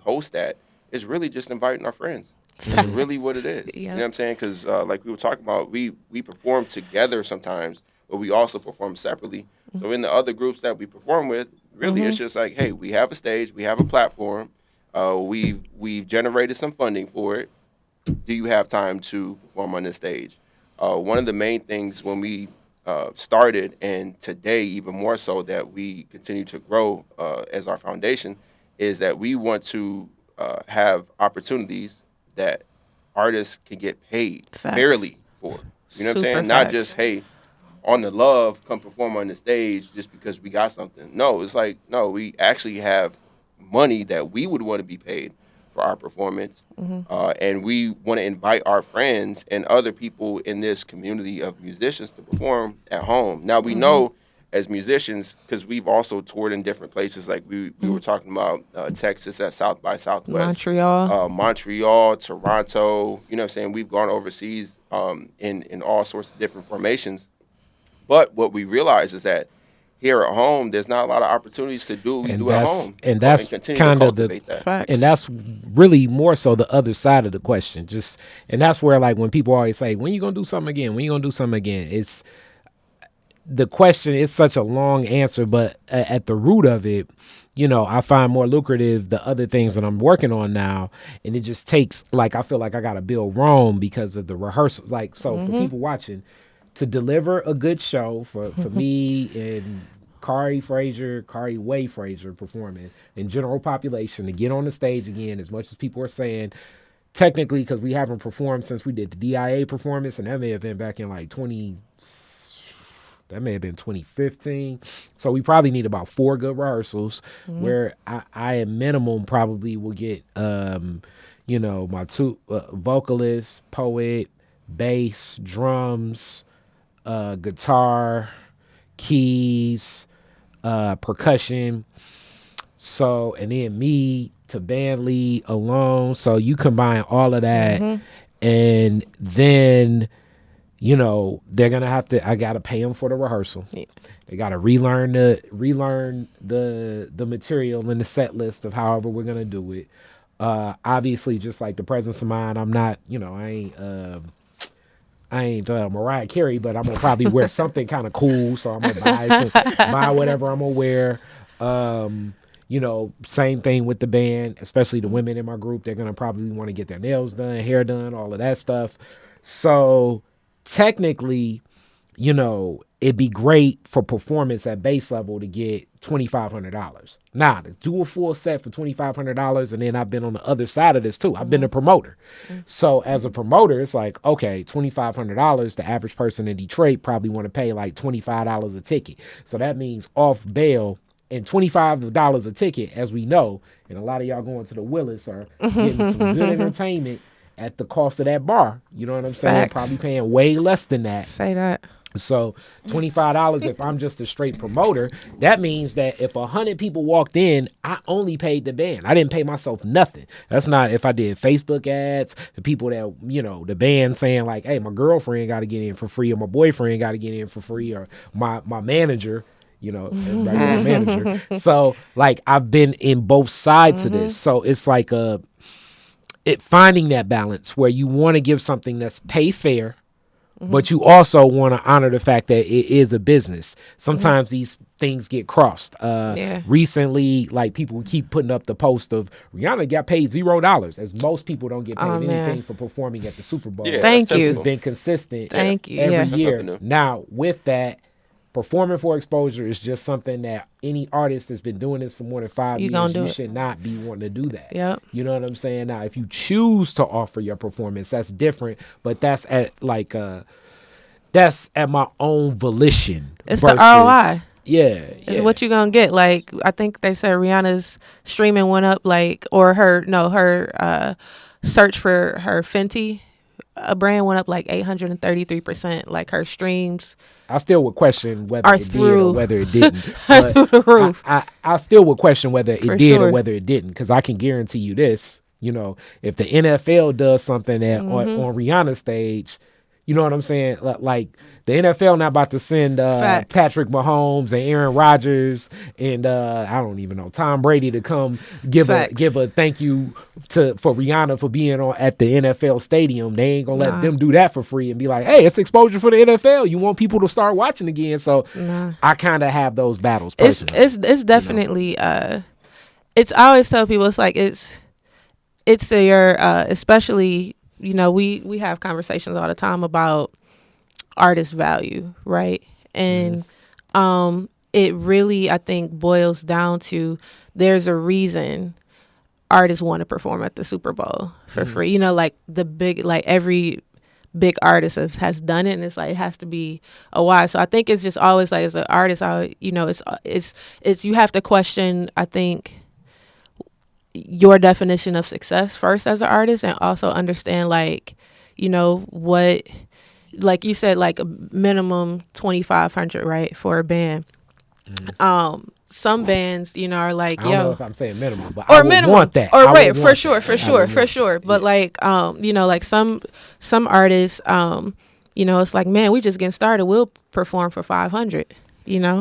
host at, it's really just inviting our friends. That's really what it is. You know what I'm saying? Because like we were talking about, we perform together sometimes, but we also perform separately. So in the other groups that we perform with, really it's just like, hey, we have a stage, we have a platform, we've generated some funding for it. Do you have time to perform on this stage? One of the main things when we started, and today even more so that we continue to grow as our foundation, is that we want to have opportunities that artists can get paid fairly for. You know what I'm saying? Not just, hey, on the love, come perform on the stage just because we got something. No, it's like, no, we actually have money that we would want to be paid. for our performance. And we want to invite our friends and other people in this community of musicians to perform at home. Now, we know as musicians, because we've also toured in different places, like we were talking about Texas at South by Southwest. Montreal, Toronto, you know what I'm saying? We've gone overseas in all sorts of different formations. But what we realize is that here at home, there's not a lot of opportunities to do what we do at home. And that's kind of the facts. And that's really more so the other side of the question. And that's where, like, when people always say, when you gonna do something again? When you gonna do something again? It's the question is such a long answer, but at the root of it, you know, I find more lucrative the other things that I'm working on now. And it just takes, like, I feel like I got to build Rome because of the rehearsals. Like, so for people watching, to deliver a good show for me and Kari Way Frazier performing in general population, to get on the stage again, as much as people are saying, technically, because we haven't performed since we did the DIA performance, and that may have been back in like 2015. So we probably need about 4 good rehearsals where I at minimum probably will get, you know, my 2 vocalists, poet, bass, drums, guitar, keys, percussion. So, and then me to band lead alone. So you combine all of that, and then, you know, they're gonna have to. I gotta pay them for the rehearsal. Yeah. They gotta relearn the material and the set list of however we're gonna do it. Obviously, just like the presence of mind, I'm not. You know, I ain't Mariah Carey, but I'm gonna probably wear something kind of cool. So I'm gonna buy whatever I'm gonna wear. You know, same thing with the band, especially the women in my group. They're gonna probably want to get their nails done, hair done, all of that stuff. So technically, you know, it'd be great for performance at base level to get $2,500. Now, to do a full set for $2,500, and then I've been on the other side of this too. I've been a promoter. So as a promoter, it's like, okay, $2,500, the average person in Detroit probably want to pay like $25 a ticket. So that means off bail, and $25 a ticket, as we know, and a lot of y'all going to the Willis are getting some good entertainment at the cost of that bar. You know what I'm saying? Facts. Probably paying way less than that. Say that. So $25, if I'm just a straight promoter, that means that if 100 people walked in, I only paid the band. I didn't pay myself nothing. That's not if I did Facebook ads, the people that, you know, the band saying like, hey, my girlfriend got to get in for free, or my boyfriend got to get in for free, or my manager, you know, regular manager. So like I've been in both sides of this. So it's like finding that balance where you want to give something that's pay fair, but you also want to honor the fact that it is a business. Sometimes these things get crossed. Recently, like people keep putting up the post of Rihanna got paid $0, as most people don't get paid anything for performing at the Super Bowl. Yeah, Thank you. It's been consistent. Thank you. Every year. That's Now, with that, performing for exposure is just something that any artist that's been doing this for more than 5 years, you should not be wanting to do that. Yep. You know what I'm saying? Now, if you choose to offer your performance, that's different, but that's at my own volition. It's the ROI. Yeah. It's what you gonna get. Like, I think they said Rihanna's streaming went up, like, or her search for her Fenty brand went up like 833%. Like her streams. I still would question whether it did or whether it didn't. Through the roof. I still would question whether it did or sure. whether it didn't, because I can guarantee you this. You know, if the NFL does something on Rihanna's stage, you know what I'm saying? Like the NFL not about to send Patrick Mahomes and Aaron Rodgers and I don't even know, Tom Brady to come give a thank you for Rihanna for being at the NFL stadium. They ain't gonna let them do that for free and be like, hey, it's exposure for the NFL. You want people to start watching again. So I kind of have those battles personally. It's definitely it's, I always tell people, it's like it's your especially, you know, we have conversations all the time about artist value, right? And it really, I think, boils down to there's a reason artists want to perform at the Super Bowl for free. You know, like every big artist has done it, and it's like it has to be a why. So I think it's just always like, as an artist, you know, it's you have to question, I think, your definition of success first as an artist, and also understand like, you know, what, like you said, like a minimum 2,500, right, for a band. Some bands, you know, are like, I don't know if I'm saying minimum, but or I would minimum, want that. or I right, would for want sure, that. But like, you know, like some artists, you know, it's like, man, we just getting started. We'll perform for 500. You know,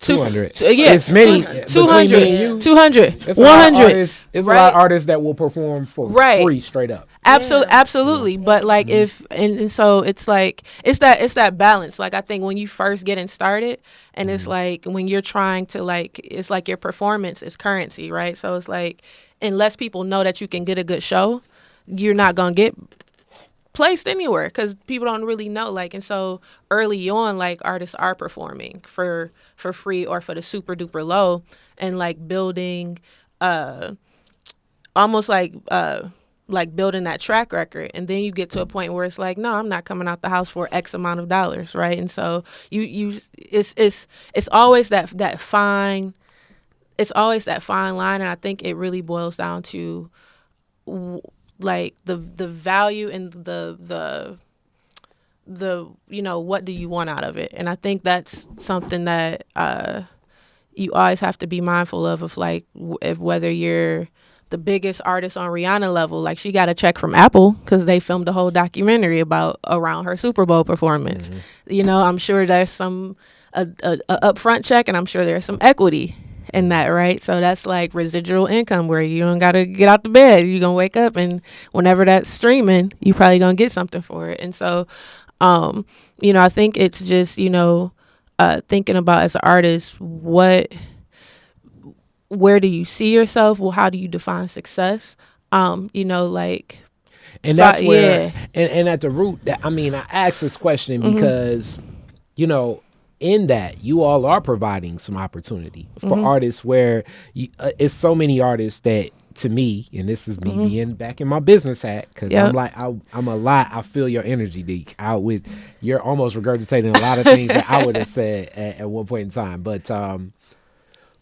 200. Yeah, It's many 200, 200, It's 100. It's a lot of artists that will perform for free, straight up. Absolutely. But like if and so it's like it's that balance. Like I think when you first getting started, and it's like when you're trying to like, it's like your performance is currency, right? So it's like unless people know that you can get a good show, you're not gonna get placed anywhere because people don't really know. Like, and so early on, like artists are performing for free or for the super duper low, and like building almost like building that track record. And then you get to a point where it's like, no, I'm not coming out the house for X amount of dollars, right? And so it's always that fine line. And I think it really boils down to like the value and the you know, what do you want out of it? And I think that's something that you always have to be mindful of like if whether you're the biggest artist on Rihanna level, like she got a check from Apple because they filmed a whole documentary around her Super Bowl performance. You know, I'm sure there's some a upfront check, and I'm sure there's some equity in that, right? So that's like residual income where you don't gotta get out the bed. You're gonna wake up, and whenever that's streaming, you probably gonna get something for it. And so, you know, I think it's just, you know, thinking about as an artist, where do you see yourself? Well, how do you define success? You know, like, and that's where, and at the root, I asked this question because, you know, in that you all are providing some opportunity for artists where it's so many artists that, to me, and this is me being back in my business hat, because I'm like, I'm a lot. I feel your energy, Nique. You're almost regurgitating a lot of things that I would have said at one point in time,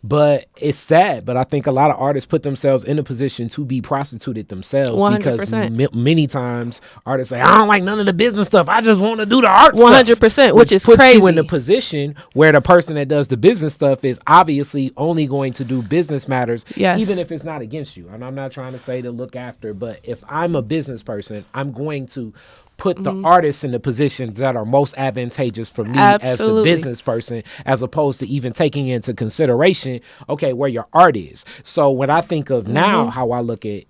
but it's sad. But I think a lot of artists put themselves in a position to be prostituted themselves 100%. because many times artists say, I don't like none of the business stuff. I just want to do the art 100%, stuff. which is puts crazy. You in the position where the person that does the business stuff is obviously only going to do business matters, even if it's not against you. And I'm not trying to say to look after, but if I'm a business person, I'm going to put the artists in the positions that are most advantageous for me as the business person, as opposed to even taking into consideration, okay, where your art is. So when I think of now how I look at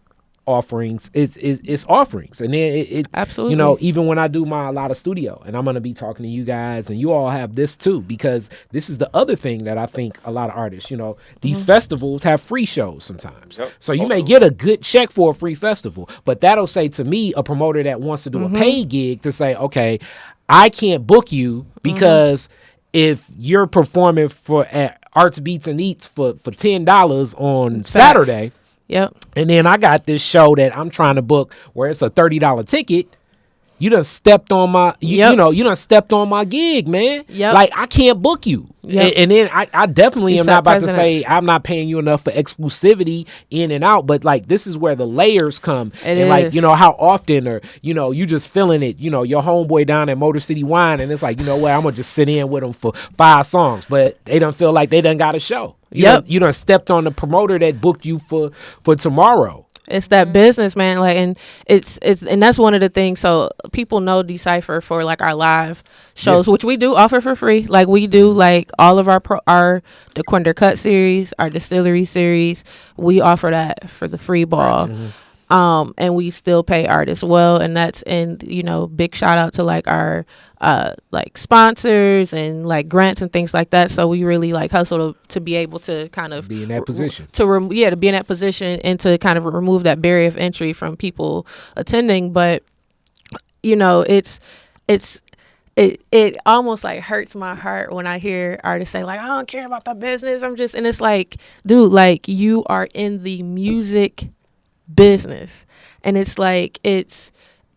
offerings, it's offerings. And then it absolutely, you know, even when I do my a lot of studio, and I'm going to be talking to you guys, and you all have this too, because this is the other thing that I think a lot of artists, you know, these festivals have free shows sometimes. So you may get a good check for a free festival, but that'll say to me, a promoter that wants to do a paid gig, to say, okay, I can't book you because if you're performing for at Arts Beats and Eats for $10 on Saturday, and then I got this show that I'm trying to book where it's a $30 ticket, you done stepped on my, you know, you done stepped on my gig, man. Like, I can't book you. And then I definitely am not about to say I'm not paying you enough for exclusivity in and out, but like, this is where the layers come. Like, you know, how often, or, you know, you just feeling it, you know, your homeboy down at Motor City Wine, and it's like, you know what, I'm gonna just sit in with them for 5 songs, but they don't feel like they done got a show. You done stepped on the promoter that booked you for tomorrow. It's that business, man. Like, and it's and that's one of the things. So people know D Cipher for like our live shows, which we do offer for free. Like, we do like all of our the Quinder Cut series, our distillery series. We offer that for the free ball. And we still pay artists well, and you know, big shout out to like our like sponsors and like grants and things like that. So we really like hustle to be able to kind of be in that position, to be in that position, and to kind of remove that barrier of entry from people attending. But you know, it almost like hurts my heart when I hear artists say like, I don't care about the business, and it's like, dude, like, you are in the music business, and it's like,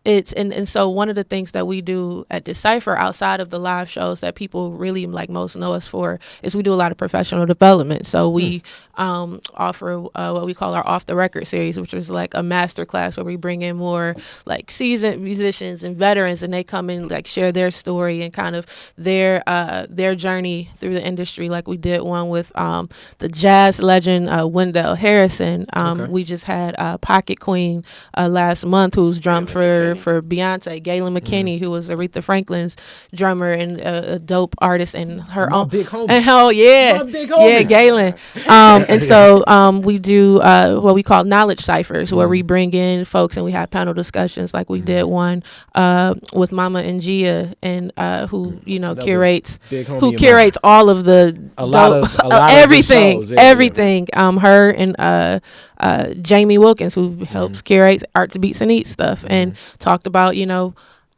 and so one of the things that we do at D Cipher outside of the live shows that people really like most know us for is we do a lot of professional development. So we offer what we call our off the record series, which is like a master class where we bring in more like seasoned musicians and veterans, and they come in like share their story and kind of their journey through the industry. Like we did one with the jazz legend Wendell Harrison. We just had Pocket Queen last month, who's drummed for Beyonce, Gaylen McKinney, who was Aretha Franklin's drummer and a dope artist and her own big homie. And Gaylen. And so we do what we call knowledge ciphers, where we bring in folks and we have panel discussions. Like we did one with Mama Ngia, and who curates all of the everything. Her and Jamie Wilkins, who helps curate Art to Beats and Eat stuff, and talked about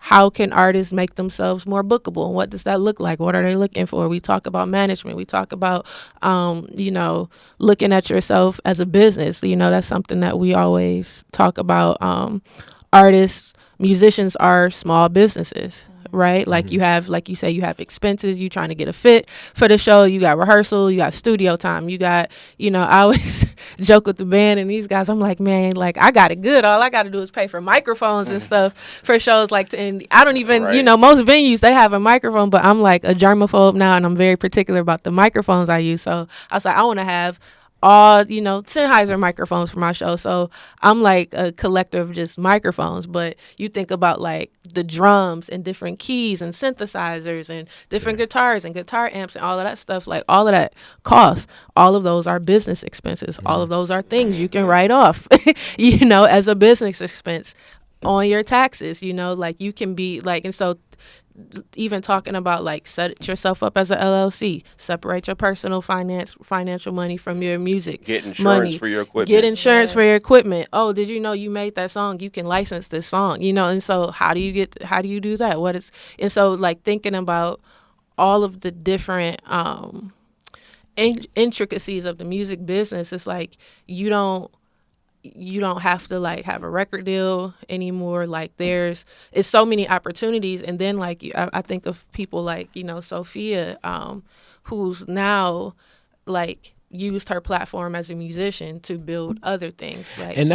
how can artists make themselves more bookable, and what does that look like? What are they looking for? We talk about management. We talk about looking at yourself as a business. That's something that we always talk about. Artists, musicians are small businesses, right? Like you have, like you say, you have expenses. You trying to get a fit for the show. You got rehearsal. You got studio time. You got, I always joke with the band and these guys. I'm like, man, like I got it good. All I got to do is pay for microphones and stuff for shows. Like, and I don't even, most venues they have a microphone, but I'm like a germaphobe now, and I'm very particular about the microphones I use. So I was like, I want to have all Sennheiser microphones for my show. So I'm like a collector of just microphones. But you think about like the drums and different keys and synthesizers and different guitars and guitar amps and all of that stuff. Like all of that costs. All of those are business expenses. All of those are things you can write off as a business expense on your taxes. Like you can be like, and so even talking about like set yourself up as a LLC, separate your personal financial money from your music. Get insurance for your equipment. Get insurance for your equipment. Oh, did you know you made that song? You can license this song, and so how do you do that? And so like thinking about all of the different intricacies of the music business, it's like you don't have to like have a record deal anymore. Like it's so many opportunities. And then like I think of people like Sophiyah, who's now like used her platform as a musician to build other things. Like, and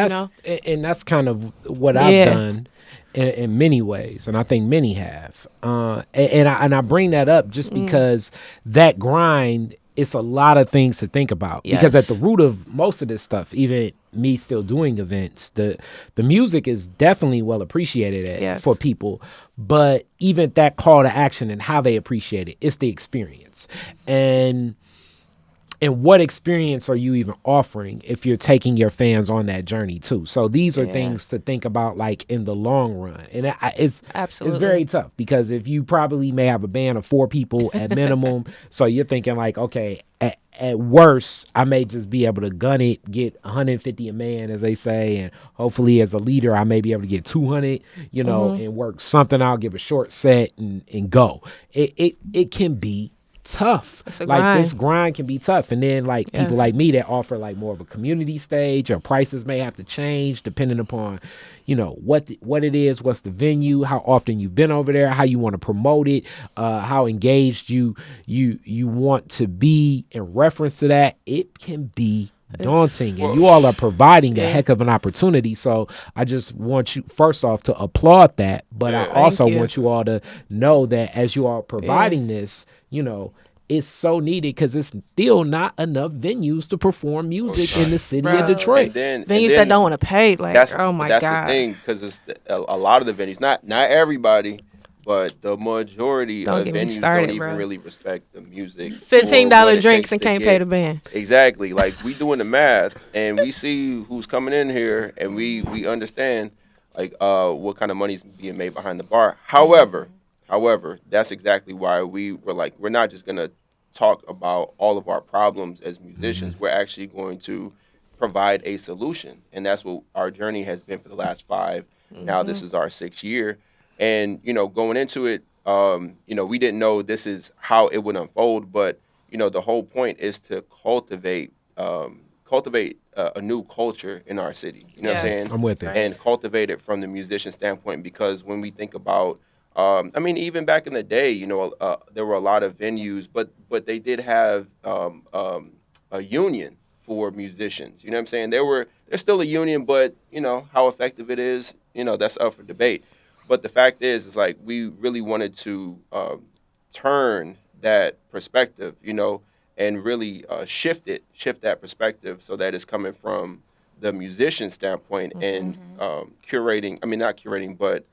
that's kind of what I've done in many ways, and I think many have. And I bring that up just because that grind. It's a lot of things to think about because at the root of most of this stuff, even me still doing events, the music is definitely well appreciated for people, but even that call to action and how they appreciate it, it's the experience. And what experience are you even offering if you're taking your fans on that journey too? So these are things to think about like in the long run. And it's very tough because if you probably may have a band of 4 people at minimum, so you're thinking like, okay, at worst, I may just be able to gun it, get 150 a man, as they say, and hopefully as a leader, I may be able to get 200, and work something out, give a short set and go. It can be tough. This grind can be tough, and then like people like me that offer like more of a community stage, or prices may have to change depending upon what it is, what's the venue, how often you've been over there, how you want to promote it, how engaged you want to be in reference to that. It can be daunting, and you all are providing a heck of an opportunity. So I just want you first off to applaud that, but I also want you all to know that as you are providing this, it's so needed because it's still not enough venues to perform music in the city of Detroit. Venues that don't want to pay, like, oh my God. That's the thing, because it's a lot of the venues, not everybody, but the majority of venues don't even really respect the music. $15 drinks and can't pay the band. Exactly. Like, we doing the math, and we see who's coming in here, and we understand, like, what kind of money's being made behind the bar. However, that's exactly why we were like, we're not just going to talk about all of our problems as musicians. We're actually going to provide a solution. And that's what our journey has been for the last 5. Now this is our 6th year. And, going into it, we didn't know this is how it would unfold. But, the whole point is to cultivate cultivate a new culture in our city. You know what I'm saying? I'm with it. And cultivate it from the musician standpoint, because when we think about, I mean, even back in the day, you know, there were a lot of venues, but they did have a union for musicians. You know what I'm saying? There's still a union, but you know how effective it is, you know, that's up for debate. But the fact is like we really wanted to turn that perspective, you know, and really shift that perspective so that it's coming from the musician standpoint and curating. I mean, not curating, but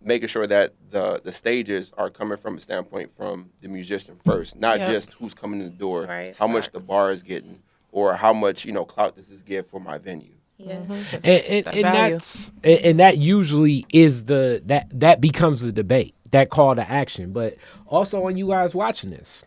making sure that the stages are coming from a standpoint from the musician first, not just who's coming in the door, how much the bar is getting, or how much, you know, clout does this give for my venue. Yeah. And that usually is that becomes the debate, that call to action. But also on you guys watching this,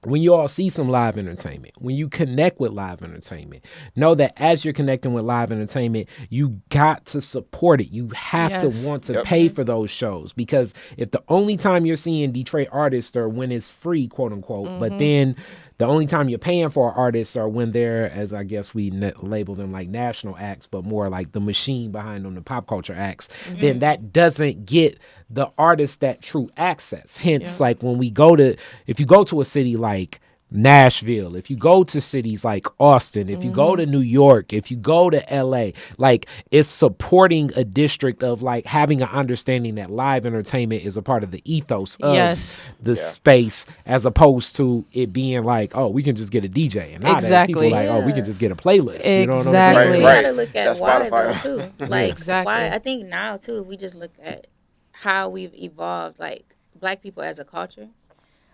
when you all see some live entertainment, when you connect with live entertainment, know that as you're connecting with live entertainment, you got to support it. You have to want to pay for those shows, because if the only time you're seeing Detroit artists are when it's free, quote unquote, but then the only time you're paying for artists are when they're, as I guess we label them, like national acts, but more like the machine behind them, the pop culture acts, then that doesn't get the artists that true access. Hence, like when we if you go to a city like Nashville, if you go to cities like Austin, if you go to New York, if you go to LA, like it's supporting a district of like having an understanding that live entertainment is a part of the ethos of the space, as opposed to it being like, oh, we can just get a DJ, and now that people like, oh, we can just get a playlist. You know what I'm saying? We gotta look at why though too. Like why I think now too, if we just look at how we've evolved, like Black people as a culture.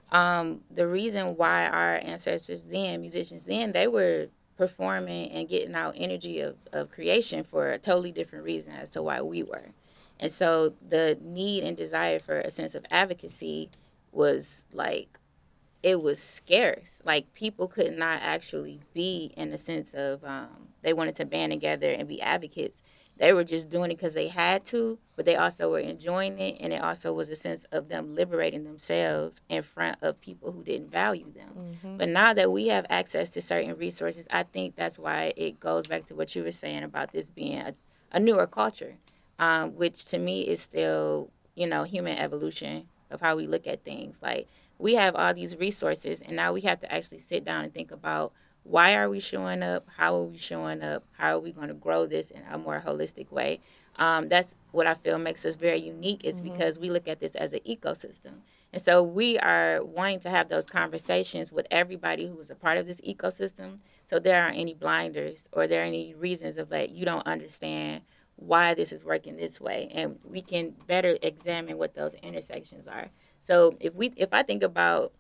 The reason why our ancestors then, musicians then, they were performing and getting out energy of creation for a totally different reason as to why we were. And so the need and desire for a sense of advocacy was like, it was scarce. Like people could not actually be in the sense of they wanted to band together and be advocates. They were just doing it because they had to, but they also were enjoying it, and it also was a sense of them liberating themselves in front of people who didn't value them. But now that we have access to certain resources, I think that's why it goes back to what you were saying about this being a newer culture, which to me is still, you know, human evolution of how we look at things. Like we have all these resources, and now we have to actually sit down and think about, why are we showing up? How are we showing up? How are we going to grow this in a more holistic way? That's what I feel makes us very unique, is because we look at this as an ecosystem. And so we are wanting to have those conversations with everybody who is a part of this ecosystem, so there aren't any blinders or there are any reasons of like, you don't understand why this is working this way. And we can better examine what those intersections are. So if I think about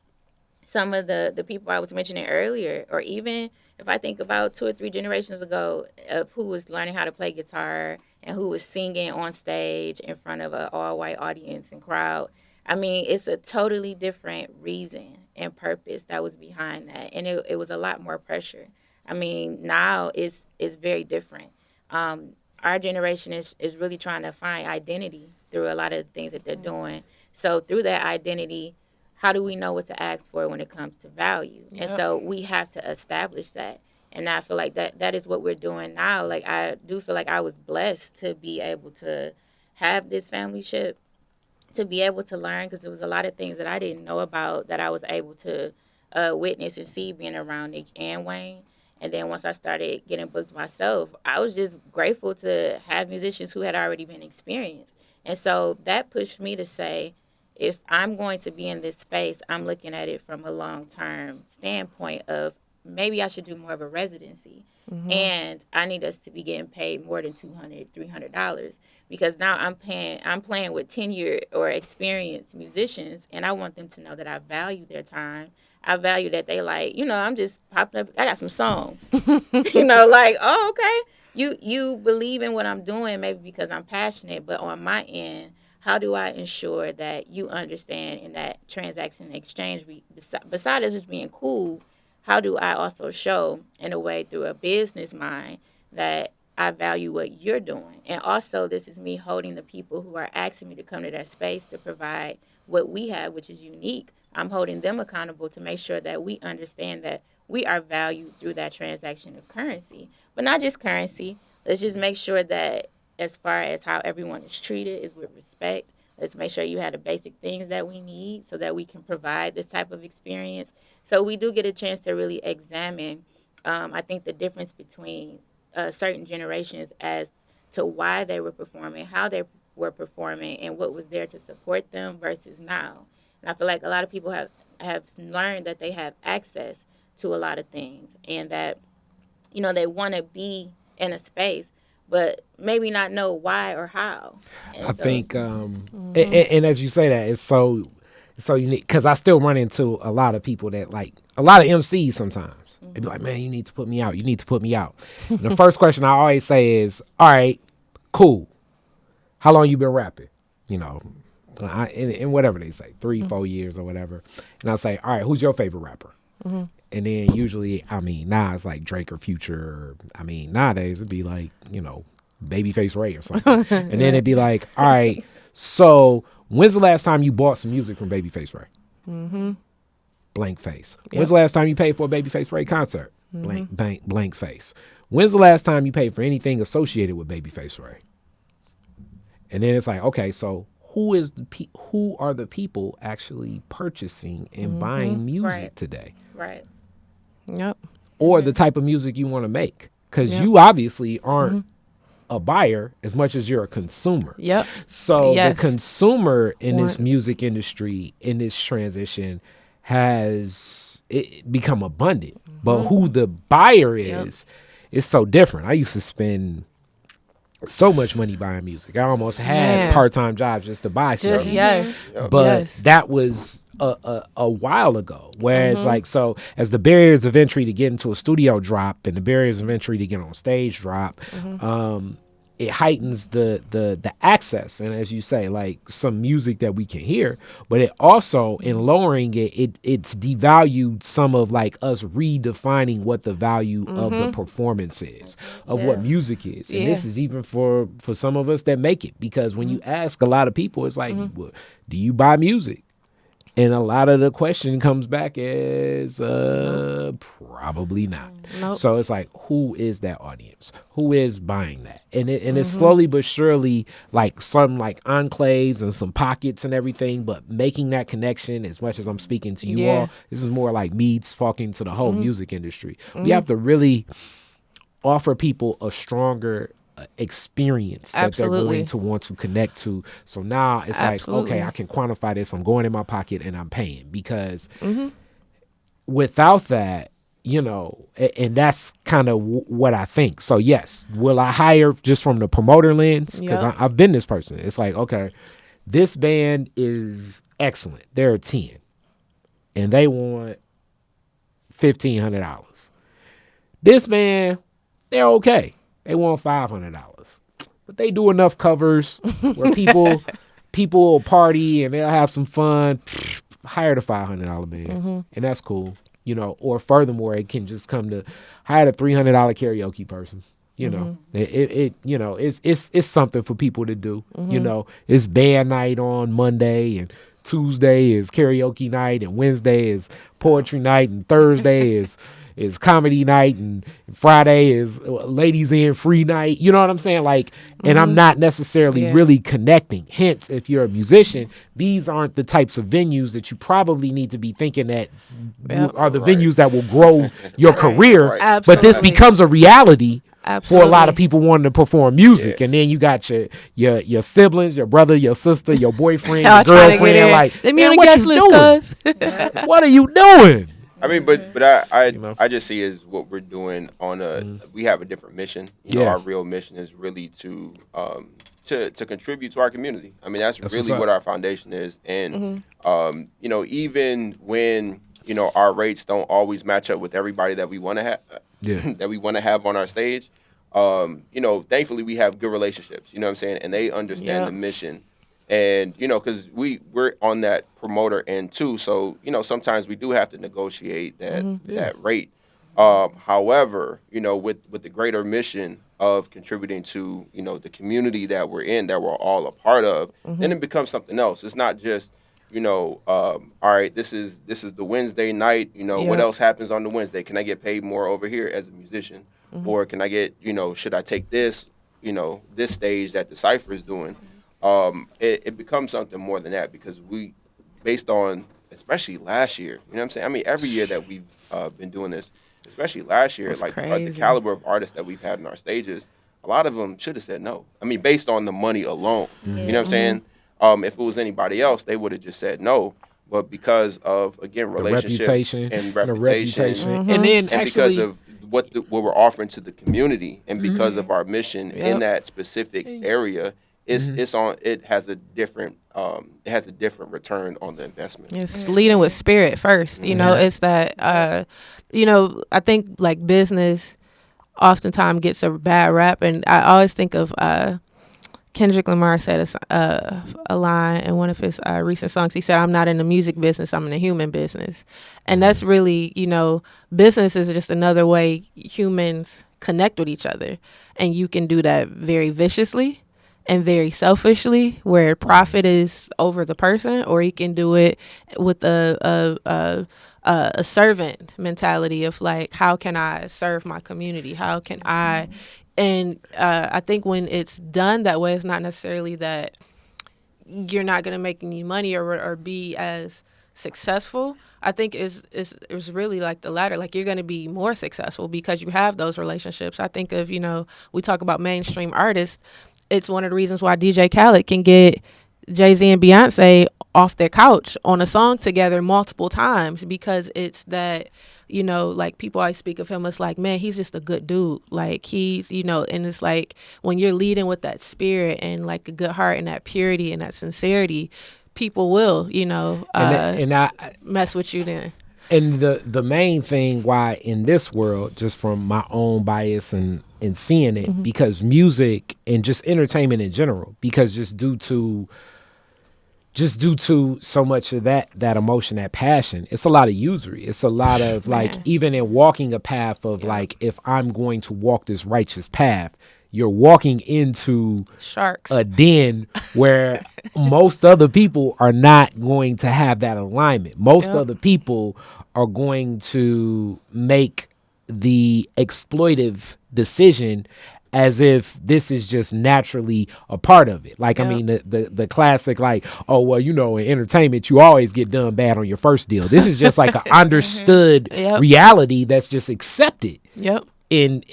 some of the people I was mentioning earlier, or even if I think about 2 or 3 generations ago of who was learning how to play guitar and who was singing on stage in front of an all-white audience and crowd, I mean, it's a totally different reason and purpose that was behind that. And it was a lot more pressure. I mean, now it's very different. Our generation is really trying to find identity through a lot of the things that they're doing. So through that identity, how do we know what to ask for when it comes to value? And so we have to establish that. And I feel like that is what we're doing now. Like, I do feel like I was blessed to be able to have this familyship, to be able to learn, because there was a lot of things that I didn't know about that I was able to witness and see being around Nique and Wayne. And then once I started getting booked myself, I was just grateful to have musicians who had already been experienced. And so that pushed me to say, if I'm going to be in this space, I'm looking at it from a long-term standpoint of maybe I should do more of a residency. And I need us to be getting paid more than $200, $300, because now I'm playing with tenured or experienced musicians, and I want them to know that I value their time. I value that they like, you know, I'm just popping up. I got some songs, you know, like, oh, okay. You believe in what I'm doing, maybe because I'm passionate, but on my end, how do I ensure that you understand in that transaction exchange, besides us just being cool, how do I also show in a way through a business mind that I value what you're doing? And also, this is me holding the people who are asking me to come to that space to provide what we have, which is unique. I'm holding them accountable to make sure that we understand that we are valued through that transaction of currency. But not just currency. Let's just make sure that as far as how everyone is treated is with respect. Let's make sure you have the basic things that we need so that we can provide this type of experience. So we do get a chance to really examine, I think, the difference between certain generations as to why they were performing, how they were performing, and what was there to support them versus now. And I feel like a lot of people have learned that they have access to a lot of things and that, they want to be in a space, but maybe not know why or how. And I think, and as you say that, it's so unique because I still run into a lot of people that like a lot of MCs sometimes. They be like, man, you need to put me out. You need to put me out. And the first question I always say is, all right, cool. How long you been rapping? And whatever they say, 3-4 years or whatever. And I'll say, all right, who's your favorite rapper? And then usually, now it's like Drake or Future. Nowadays it'd be like, Babyface Ray or something. And then it'd be like, all right, so when's the last time you bought some music from Babyface Ray? Blank face. Yep. When's the last time you paid for a Babyface Ray concert? Blank face. When's the last time you paid for anything associated with Babyface Ray? And then it's like, okay, so who are the people actually purchasing and buying music today? Right. Yep. Or the type of music you want to make. Because you obviously aren't a buyer as much as you're a consumer. Yep. So the consumer in this music industry, in this transition, has become abundant. But who the buyer is so different. I used to spend so much money buying music. I almost had part-time jobs just to buy stuff. But that was a while ago. Whereas like, so as the barriers of entry to get into a studio drop and the barriers of entry to get on stage drop, it heightens the access. And as you say, like some music that we can hear, but it also, in lowering it's devalued some of like us redefining what the value of the performance is, of what music is. And this is even for some of us that make it, because when you ask a lot of people, it's like, well, do you buy music? And a lot of the question comes back as probably not. Nope. So it's like, who is that audience? Who is buying that? And it's slowly but surely like some like enclaves and some pockets and everything, but making that connection, as much as I'm speaking to you all, this is more like me talking to the whole music industry. We have to really offer people a stronger experience that they're going to want to connect to. So now it's like, okay, I can quantify this. I'm going in my pocket and I'm paying, because without that, and that's kind of what I think. So yes, will I hire just from the promoter lens? Because I've been this person. It's like, okay, this band is excellent. They're a 10 and they want $1,500. This band, they're okay. They want $500, but they do enough covers where people will party and they'll have some fun. Hire the $500 band, and that's cool, Or furthermore, it can just come to hire the $300 karaoke person. It's something for people to do. It's band night on Monday, and Tuesday is karaoke night, and Wednesday is poetry night, and Thursday is comedy night, and Friday is ladies in free night. You know what I'm saying? Like, and I'm not necessarily really connecting. Hence, if you're a musician, these aren't the types of venues that you probably need to be thinking that are the venues that will grow your career. But this becomes a reality for a lot of people wanting to perform music. And then you got your siblings, your brother, your sister, your boyfriend, your girlfriend. Like, let me on the guest list, cuz. What are you doing? But I just see as what we're doing on we have a different mission. Our real mission is really to contribute to our community. That's really what our foundation is. And even when our rates don't always match up with everybody that we want to have, that we want to have on our stage, thankfully we have good relationships. You know what I'm saying? And they understand the mission. And, because we're on that promoter end too. So, sometimes we do have to negotiate that rate. However, with the greater mission of contributing to, the community that we're in, that we're all a part of, then it becomes something else. It's not just, all right, this is the Wednesday night. What else happens on the Wednesday? Can I get paid more over here as a musician, or can I get should I take this this stage that the Cipher is doing? It becomes something more than that because we, based on especially last year, what I'm saying. I mean, every year that we've been doing this, especially last year, like the caliber of artists that we've had in our stages, a lot of them should have said no. I mean, based on the money alone, you know what I'm saying. If it was anybody else, they would have just said no. But because of, again, relationship and reputation, and then because of what we're offering to the community, and because of our mission in that specific area, it has a different return on the investment. It's leading with spirit first. It's that I think like business oftentimes gets a bad rap, and I always think of Kendrick Lamar said a line in one of his recent songs. He said, "I'm not in the music business, I'm in the human business." And that's really, business is just another way humans connect with each other. And you can do that very viciously and very selfishly, where profit is over the person, or you can do it with a servant mentality of like, how can I serve my community? How can I... And I think when it's done that way, it's not necessarily that you're not going to make any money or be as successful. I think it's really like the latter. Like, you're going to be more successful because you have those relationships. I think of, we talk about mainstream artists. It's one of the reasons why DJ Khaled can get Jay-Z and Beyonce off their couch on a song together multiple times, because it's that... like people always speak of him as like, man, he's just a good dude. Like he's, and it's like when you're leading with that spirit and like a good heart and that purity and that sincerity, people will, I mess with you then. And the main thing why in this world, just from my own bias and seeing it, because music and just entertainment in general, because just due to so much of that emotion, that passion, it's a lot of usury. It's a lot of like, even in walking a path of like, if I'm going to walk this righteous path, you're walking into sharks, a den where most other people are not going to have that alignment. Most other people are going to make the exploitive decision as if this is just naturally a part of it. Like, I mean, the classic, like, oh, well, in entertainment, you always get done bad on your first deal. This is just like an understood reality that's just accepted. In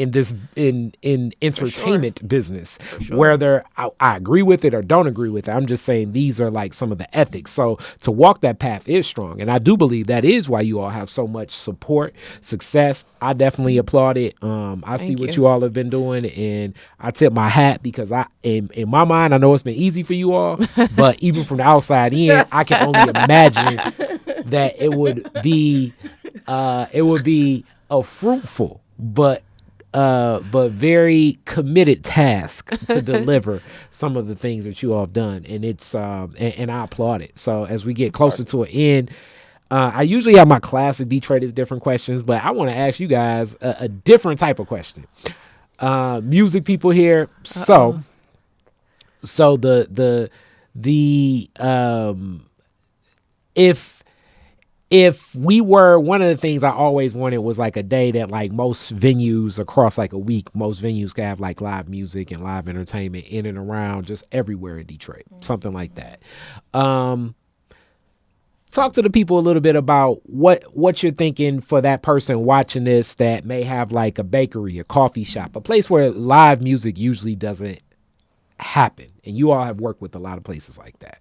entertainment business, whether I agree with it or don't agree with it. I'm just saying these are like some of the ethics. So to walk that path is strong, and I do believe that is why you all have so much support, success. I definitely applaud it. I see what you all have been doing, and I tip my hat, because in my mind, I know it's been easy for you all, but even from the outside in, I can only imagine that it would be a fruitful but very committed task to deliver some of the things that you all have done, and it's and I applaud it. So as we get closer to an end, I usually have my classic Detroit is different questions, but I want to ask you guys a different type of question. Music people here, so the if we were, one of the things I always wanted was like a day that like most venues across like a week, most venues could have like live music and live entertainment in and around just everywhere in Detroit, something like that. Talk to the people a little bit about what you're thinking for that person watching this that may have like a bakery, a coffee shop, a place where live music usually doesn't happen. And you all have worked with a lot of places like that.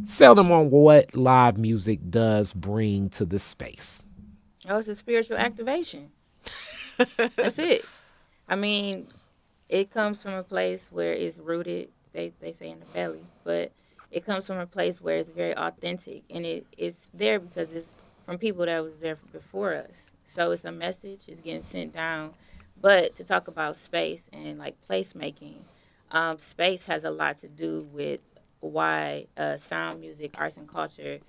Sell them on what live music does bring to the space. Oh, it's a spiritual activation. That's it. I mean, it comes from a place where it's rooted, they say in the belly, but it comes from a place where it's very authentic, and it's there because it's from people that was there before us. So it's a message, it's getting sent down. But to talk about space and like placemaking, space has a lot to do with why sound music, arts and culture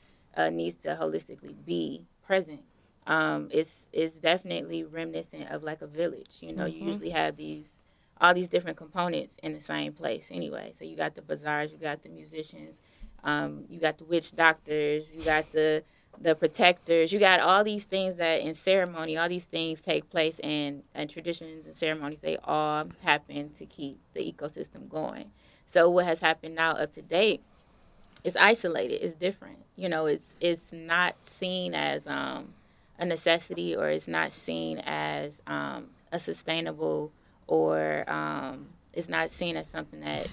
needs to holistically be present. It's definitely reminiscent of like a village. You usually have all these different components in the same place anyway. So you got the bazaars, you got the musicians, You got the witch doctors, you got the protectors, you got all these things that in ceremony, all these things take place, and traditions and ceremonies, they all happen to keep the ecosystem going. So what has happened now up to date is isolated, it's different. It's not seen as a necessity, or it's not seen as a sustainable, or it's not seen as something that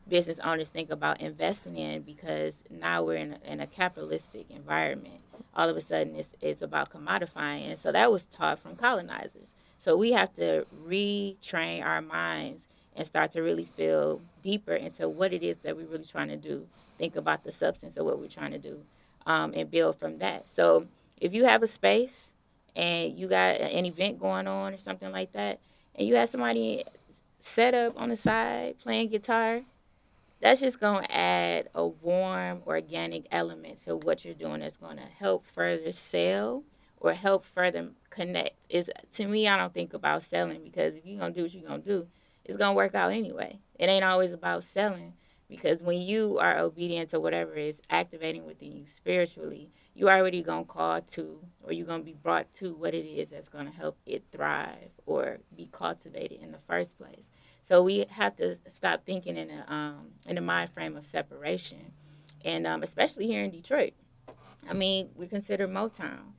business owners think about investing in, because now we're in a capitalistic environment. All of a sudden, it's about commodifying. And so that was taught from colonizers. So we have to retrain our minds and start to really feel deeper into what it is that we're really trying to do. Think about the substance of what we're trying to do, and build from that. So if you have a space and you got an event going on or something like that, and you have somebody set up on the side playing guitar, that's just going to add a warm, organic element to what you're doing that's going to help further sell or help further connect. To me, I don't think about selling, because if you're going to do what you're going to do, it's going to work out anyway. It ain't always about selling, because when you are obedient to whatever is activating within you spiritually, you already going to call to, or you're going to be brought to what it is that's going to help it thrive or be cultivated in the first place. So we have to stop thinking in a mind frame of separation, and especially here in Detroit. I mean, we're considered Motown.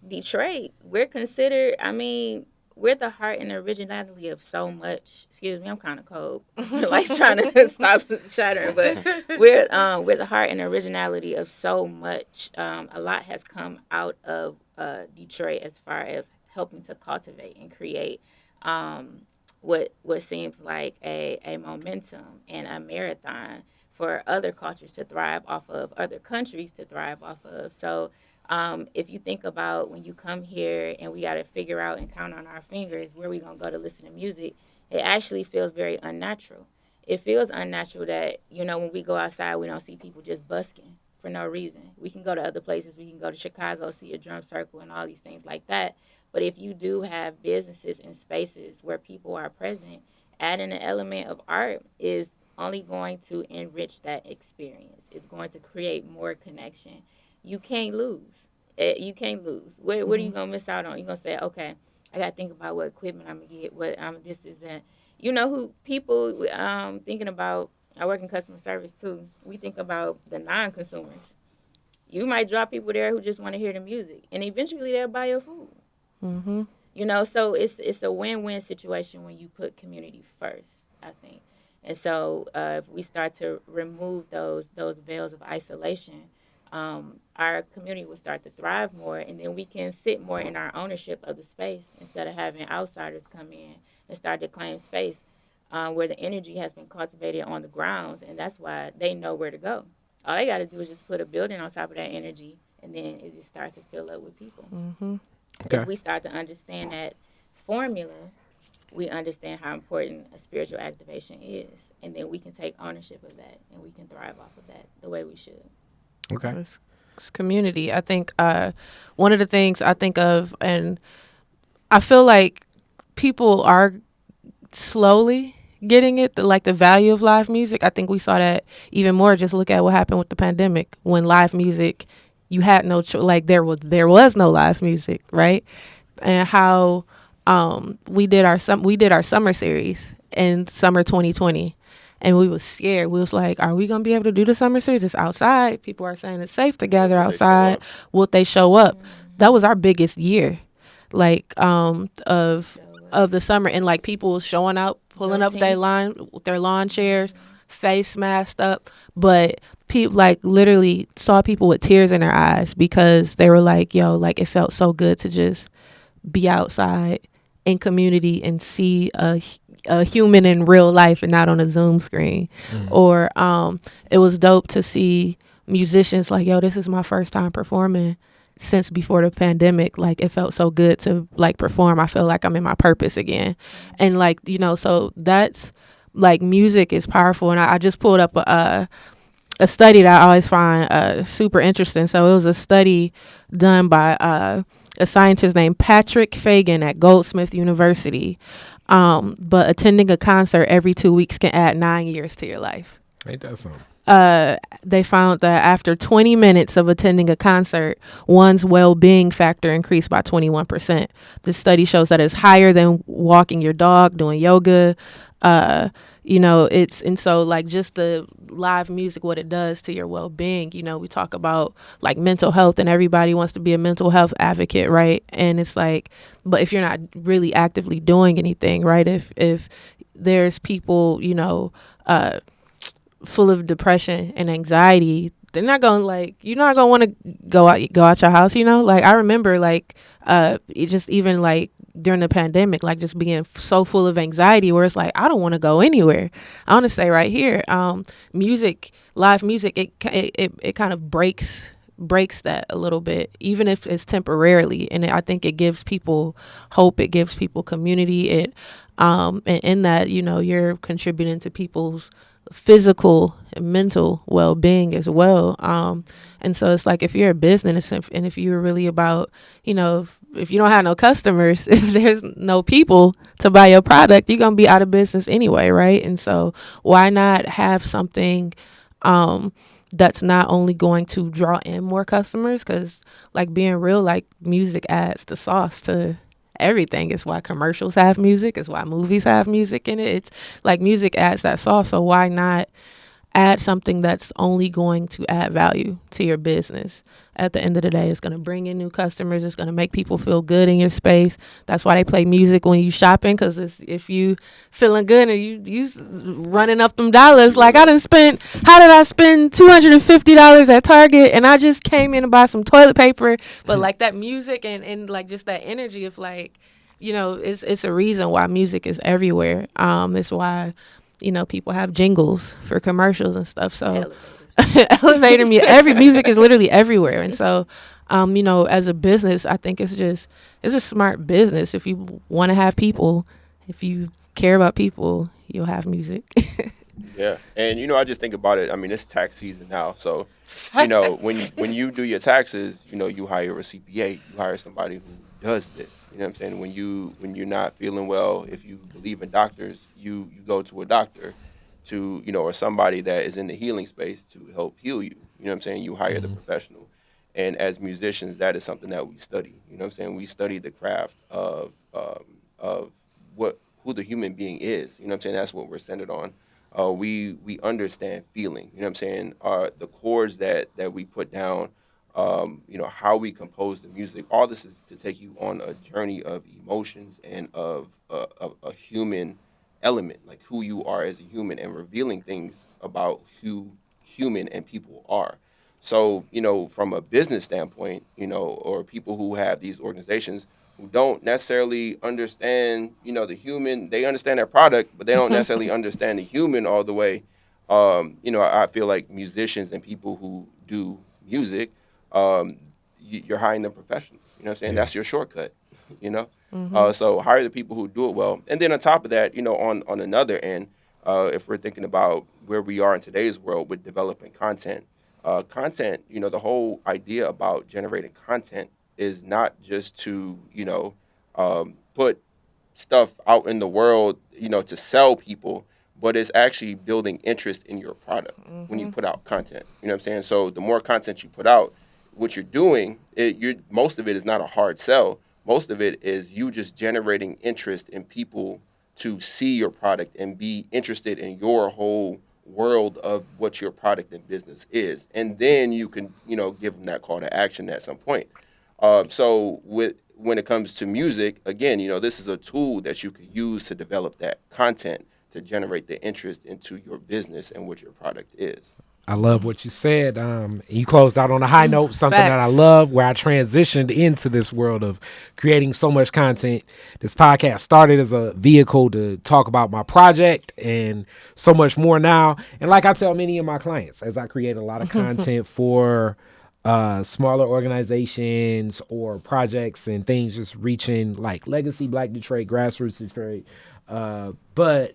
Detroit, we're considered. I mean, we're the heart and originality of so much. Excuse me, I'm kind of cold, like trying to stop shattering. But we're the heart and originality of so much. A lot has come out of Detroit as far as helping to cultivate and create. What seems like a momentum and a marathon for other cultures to thrive off of, other countries to thrive off of. So if you think about when you come here and we got to figure out and count on our fingers where we're going to go to listen to music, it actually feels very unnatural. It feels unnatural that, when we go outside, we don't see people just busking for no reason. We can go to other places. We can go to Chicago, see a drum circle and all these things like that. But if you do have businesses and spaces where people are present, adding an element of art is only going to enrich that experience. It's going to create more connection. You can't lose. You can't lose. What are you going to miss out on? You're going to say, okay, I got to think about what equipment I'm going to get, what this is that. Who people thinking about, I work in customer service too. We think about the non-consumers. You might drop people there who just want to hear the music, and eventually they'll buy your food. Mm-hmm. So it's a win-win situation when you put community first, I think. And so if we start to remove those veils of isolation, our community will start to thrive more, and then we can sit more in our ownership of the space instead of having outsiders come in and start to claim space where the energy has been cultivated on the grounds, and that's why they know where to go. All they got to do is just put a building on top of that energy, and then it just starts to fill up with people. Mm-hmm. Okay. If we start to understand that formula, we understand how important a spiritual activation is, and then we can take ownership of that, and we can thrive off of that the way we should. Okay. It's community. I think one of the things I think of, and I feel like people are slowly getting it, the value of live music. I think we saw that even more. Just look at what happened with the pandemic, when live music, you had no there was no live music, right? And how we did our summer series in summer 2020, and we was scared. We was like, are we gonna be able to do the summer series? It's outside. People are saying it's safe to gather outside. Would they show up? That was our biggest year, of the summer, and people was showing up, pulling up their lawn chairs, face masked up, but people literally saw people with tears in their eyes because they were like, yo, it felt so good to just be outside in community and see a human in real life and not on a Zoom screen. Or it was dope to see musicians yo, this is my first time performing since before the pandemic. It felt so good to perform. I feel like I'm in my purpose again. And so that's music is powerful. And I just pulled up a study that I always find super interesting. So it was a study done by a scientist named Patrick Fagan at Goldsmith University. But attending a concert every 2 weeks can add 9 years to your life. Ain't that something? They found that after 20 minutes of attending a concert, one's well-being factor increased by 21%. This study shows that it's higher than walking your dog, doing yoga. So like just the live music, what it does to your well-being. We talk about like mental health, and everybody wants to be a mental health advocate, right? And it's like, but if you're not really actively doing anything, right? If there's people, full of depression and anxiety, they're not going you're not going to want to go out your house, like I remember it just even like during the pandemic, like just being so full of anxiety where it's like, I don't want to go anywhere. I want to stay right here. Live music, it kind of breaks that a little bit, even if it's temporarily. And I think it gives people hope. It gives people community. And in that, you're contributing to people's physical and mental well-being as well. And so it's like, if you're a business and if you're really about, if you don't have no customers, if there's no people to buy your product, you're going to be out of business anyway, right? And so why not have something that's not only going to draw in more customers? Because like being real, like music adds the sauce to everything. It's why commercials have music. It's why movies have music in it. It's like music adds that sauce. So why not add something that's only going to add value to your business? At the end of the day, it's going to bring in new customers. It's going to make people feel good in your space. That's why they play music when you shopping, because if you feeling good and you running up them dollars, like how did I spend $250 at Target and I just came in and bought some toilet paper? But like that music and like just that energy of like, it's a reason why music is everywhere. It's why, people have jingles for commercials and stuff. So elevator music, every music is literally everywhere. And so, as a business, I think it's a smart business. If you want to have people, if you care about people, you'll have music. Yeah. And, I just think about it. I mean, it's tax season now. So, when you do your taxes, you hire a CPA, you hire somebody who does this. You know what I'm saying? When you're not feeling well, if you believe in doctors, you go to a doctor to, or somebody that is in the healing space to help heal you. You know what I'm saying? You hire the professional. And as musicians, that is something that we study. You know what I'm saying? We study the craft of who the human being is. You know what I'm saying? That's what we're centered on. We understand feeling. You know what I'm saying? The chords that we put down, how we compose the music. All this is to take you on a journey of emotions and of a human element, like who you are as a human, and revealing things about who human and people are. So, from a business standpoint, or people who have these organizations who don't necessarily understand, the human, they understand their product, but they don't necessarily understand the human all the way. I feel like musicians and people who do music, you're hiring them professionals. You know what I'm saying? Yeah. That's your shortcut, So hire the people who do it well. And then on top of that, on another end, if we're thinking about where we are in today's world with developing content, the whole idea about generating content is not just to, put stuff out in the world, to sell people, but it's actually building interest in your product when you put out content. You know what I'm saying? So the more content you put out, what you're doing, most of it is not a hard sell. Most of it is you just generating interest in people to see your product and be interested in your whole world of what your product and business is. And then you can, give them that call to action at some point. So when it comes to music, again, this is a tool that you can use to develop that content to generate the interest into your business and what your product is. I love what you said. You closed out on a high note, something Facts. That I love, where I transitioned into this world of creating so much content. This podcast started as a vehicle to talk about my project and so much more now. And like I tell many of my clients, as I create a lot of content for smaller organizations or projects and things just reaching like legacy Black Detroit, grassroots Detroit. But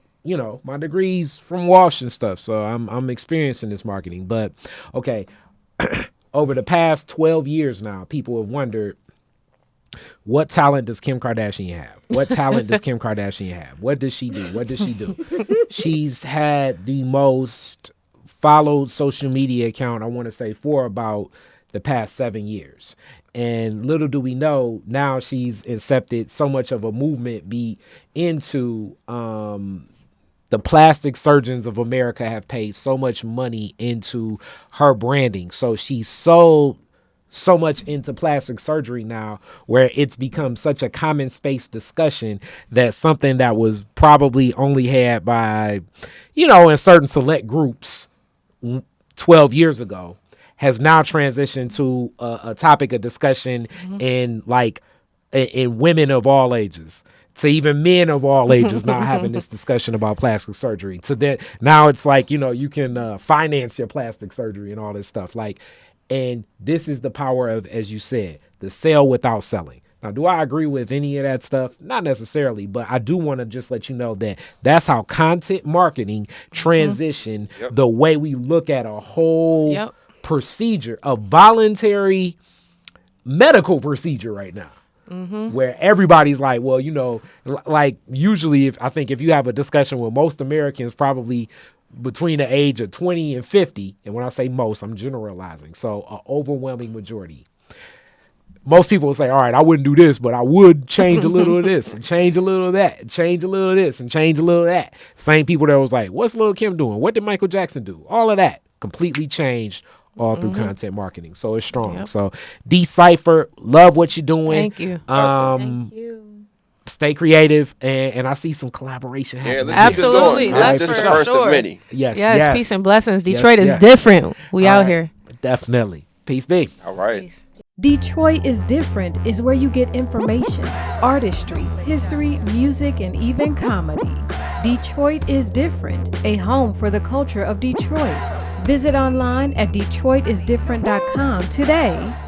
my degree's from Walsh and stuff, so I'm experiencing this marketing. But okay, over the past 12 years now, people have wondered, what talent does Kim Kardashian have? What talent does Kim Kardashian have? What does she do? What does she do? She's had the most followed social media account, I want to say, for about the past 7 years. And little do we know, now she's incepted so much of a movement into the plastic surgeons of America have paid so much money into her branding. So she's so much into plastic surgery now, where it's become such a common space discussion that something that was probably only had by, in certain select groups 12 years ago has now transitioned to a topic of discussion in women of all ages, to even men of all ages now having this discussion about plastic surgery. So that now it's like, you can finance your plastic surgery and all this stuff. And this is the power of, as you said, the sell without selling. Now, do I agree with any of that stuff? Not necessarily, but I do want to just let you know that that's how content marketing transition the way we look at a whole procedure, a voluntary medical procedure right now. Where everybody's like, well, usually if you have a discussion with most Americans, probably between the age of 20 and 50, and when I say most, I'm generalizing, so an overwhelming majority, most people will say, all right, I wouldn't do this, but I would change a little of this and change a little of that and change a little of this and change a little of that. Same people that was like, what's Lil' Kim doing? What did Michael Jackson do? All of that completely changed all through content marketing. So it's strong. So D Cipher, love what you're doing. Thank you. Thank you. Stay creative, and I see some collaboration happening. Absolutely. This is the first of many. Yes. Peace and blessings. Detroit is different. We out here. Definitely. Peace be. All right. Peace. Detroit is Different is where you get information, artistry, history, music, and even comedy. Detroit is Different, a home for the culture of Detroit. Visit online at DetroitisDifferent.com today.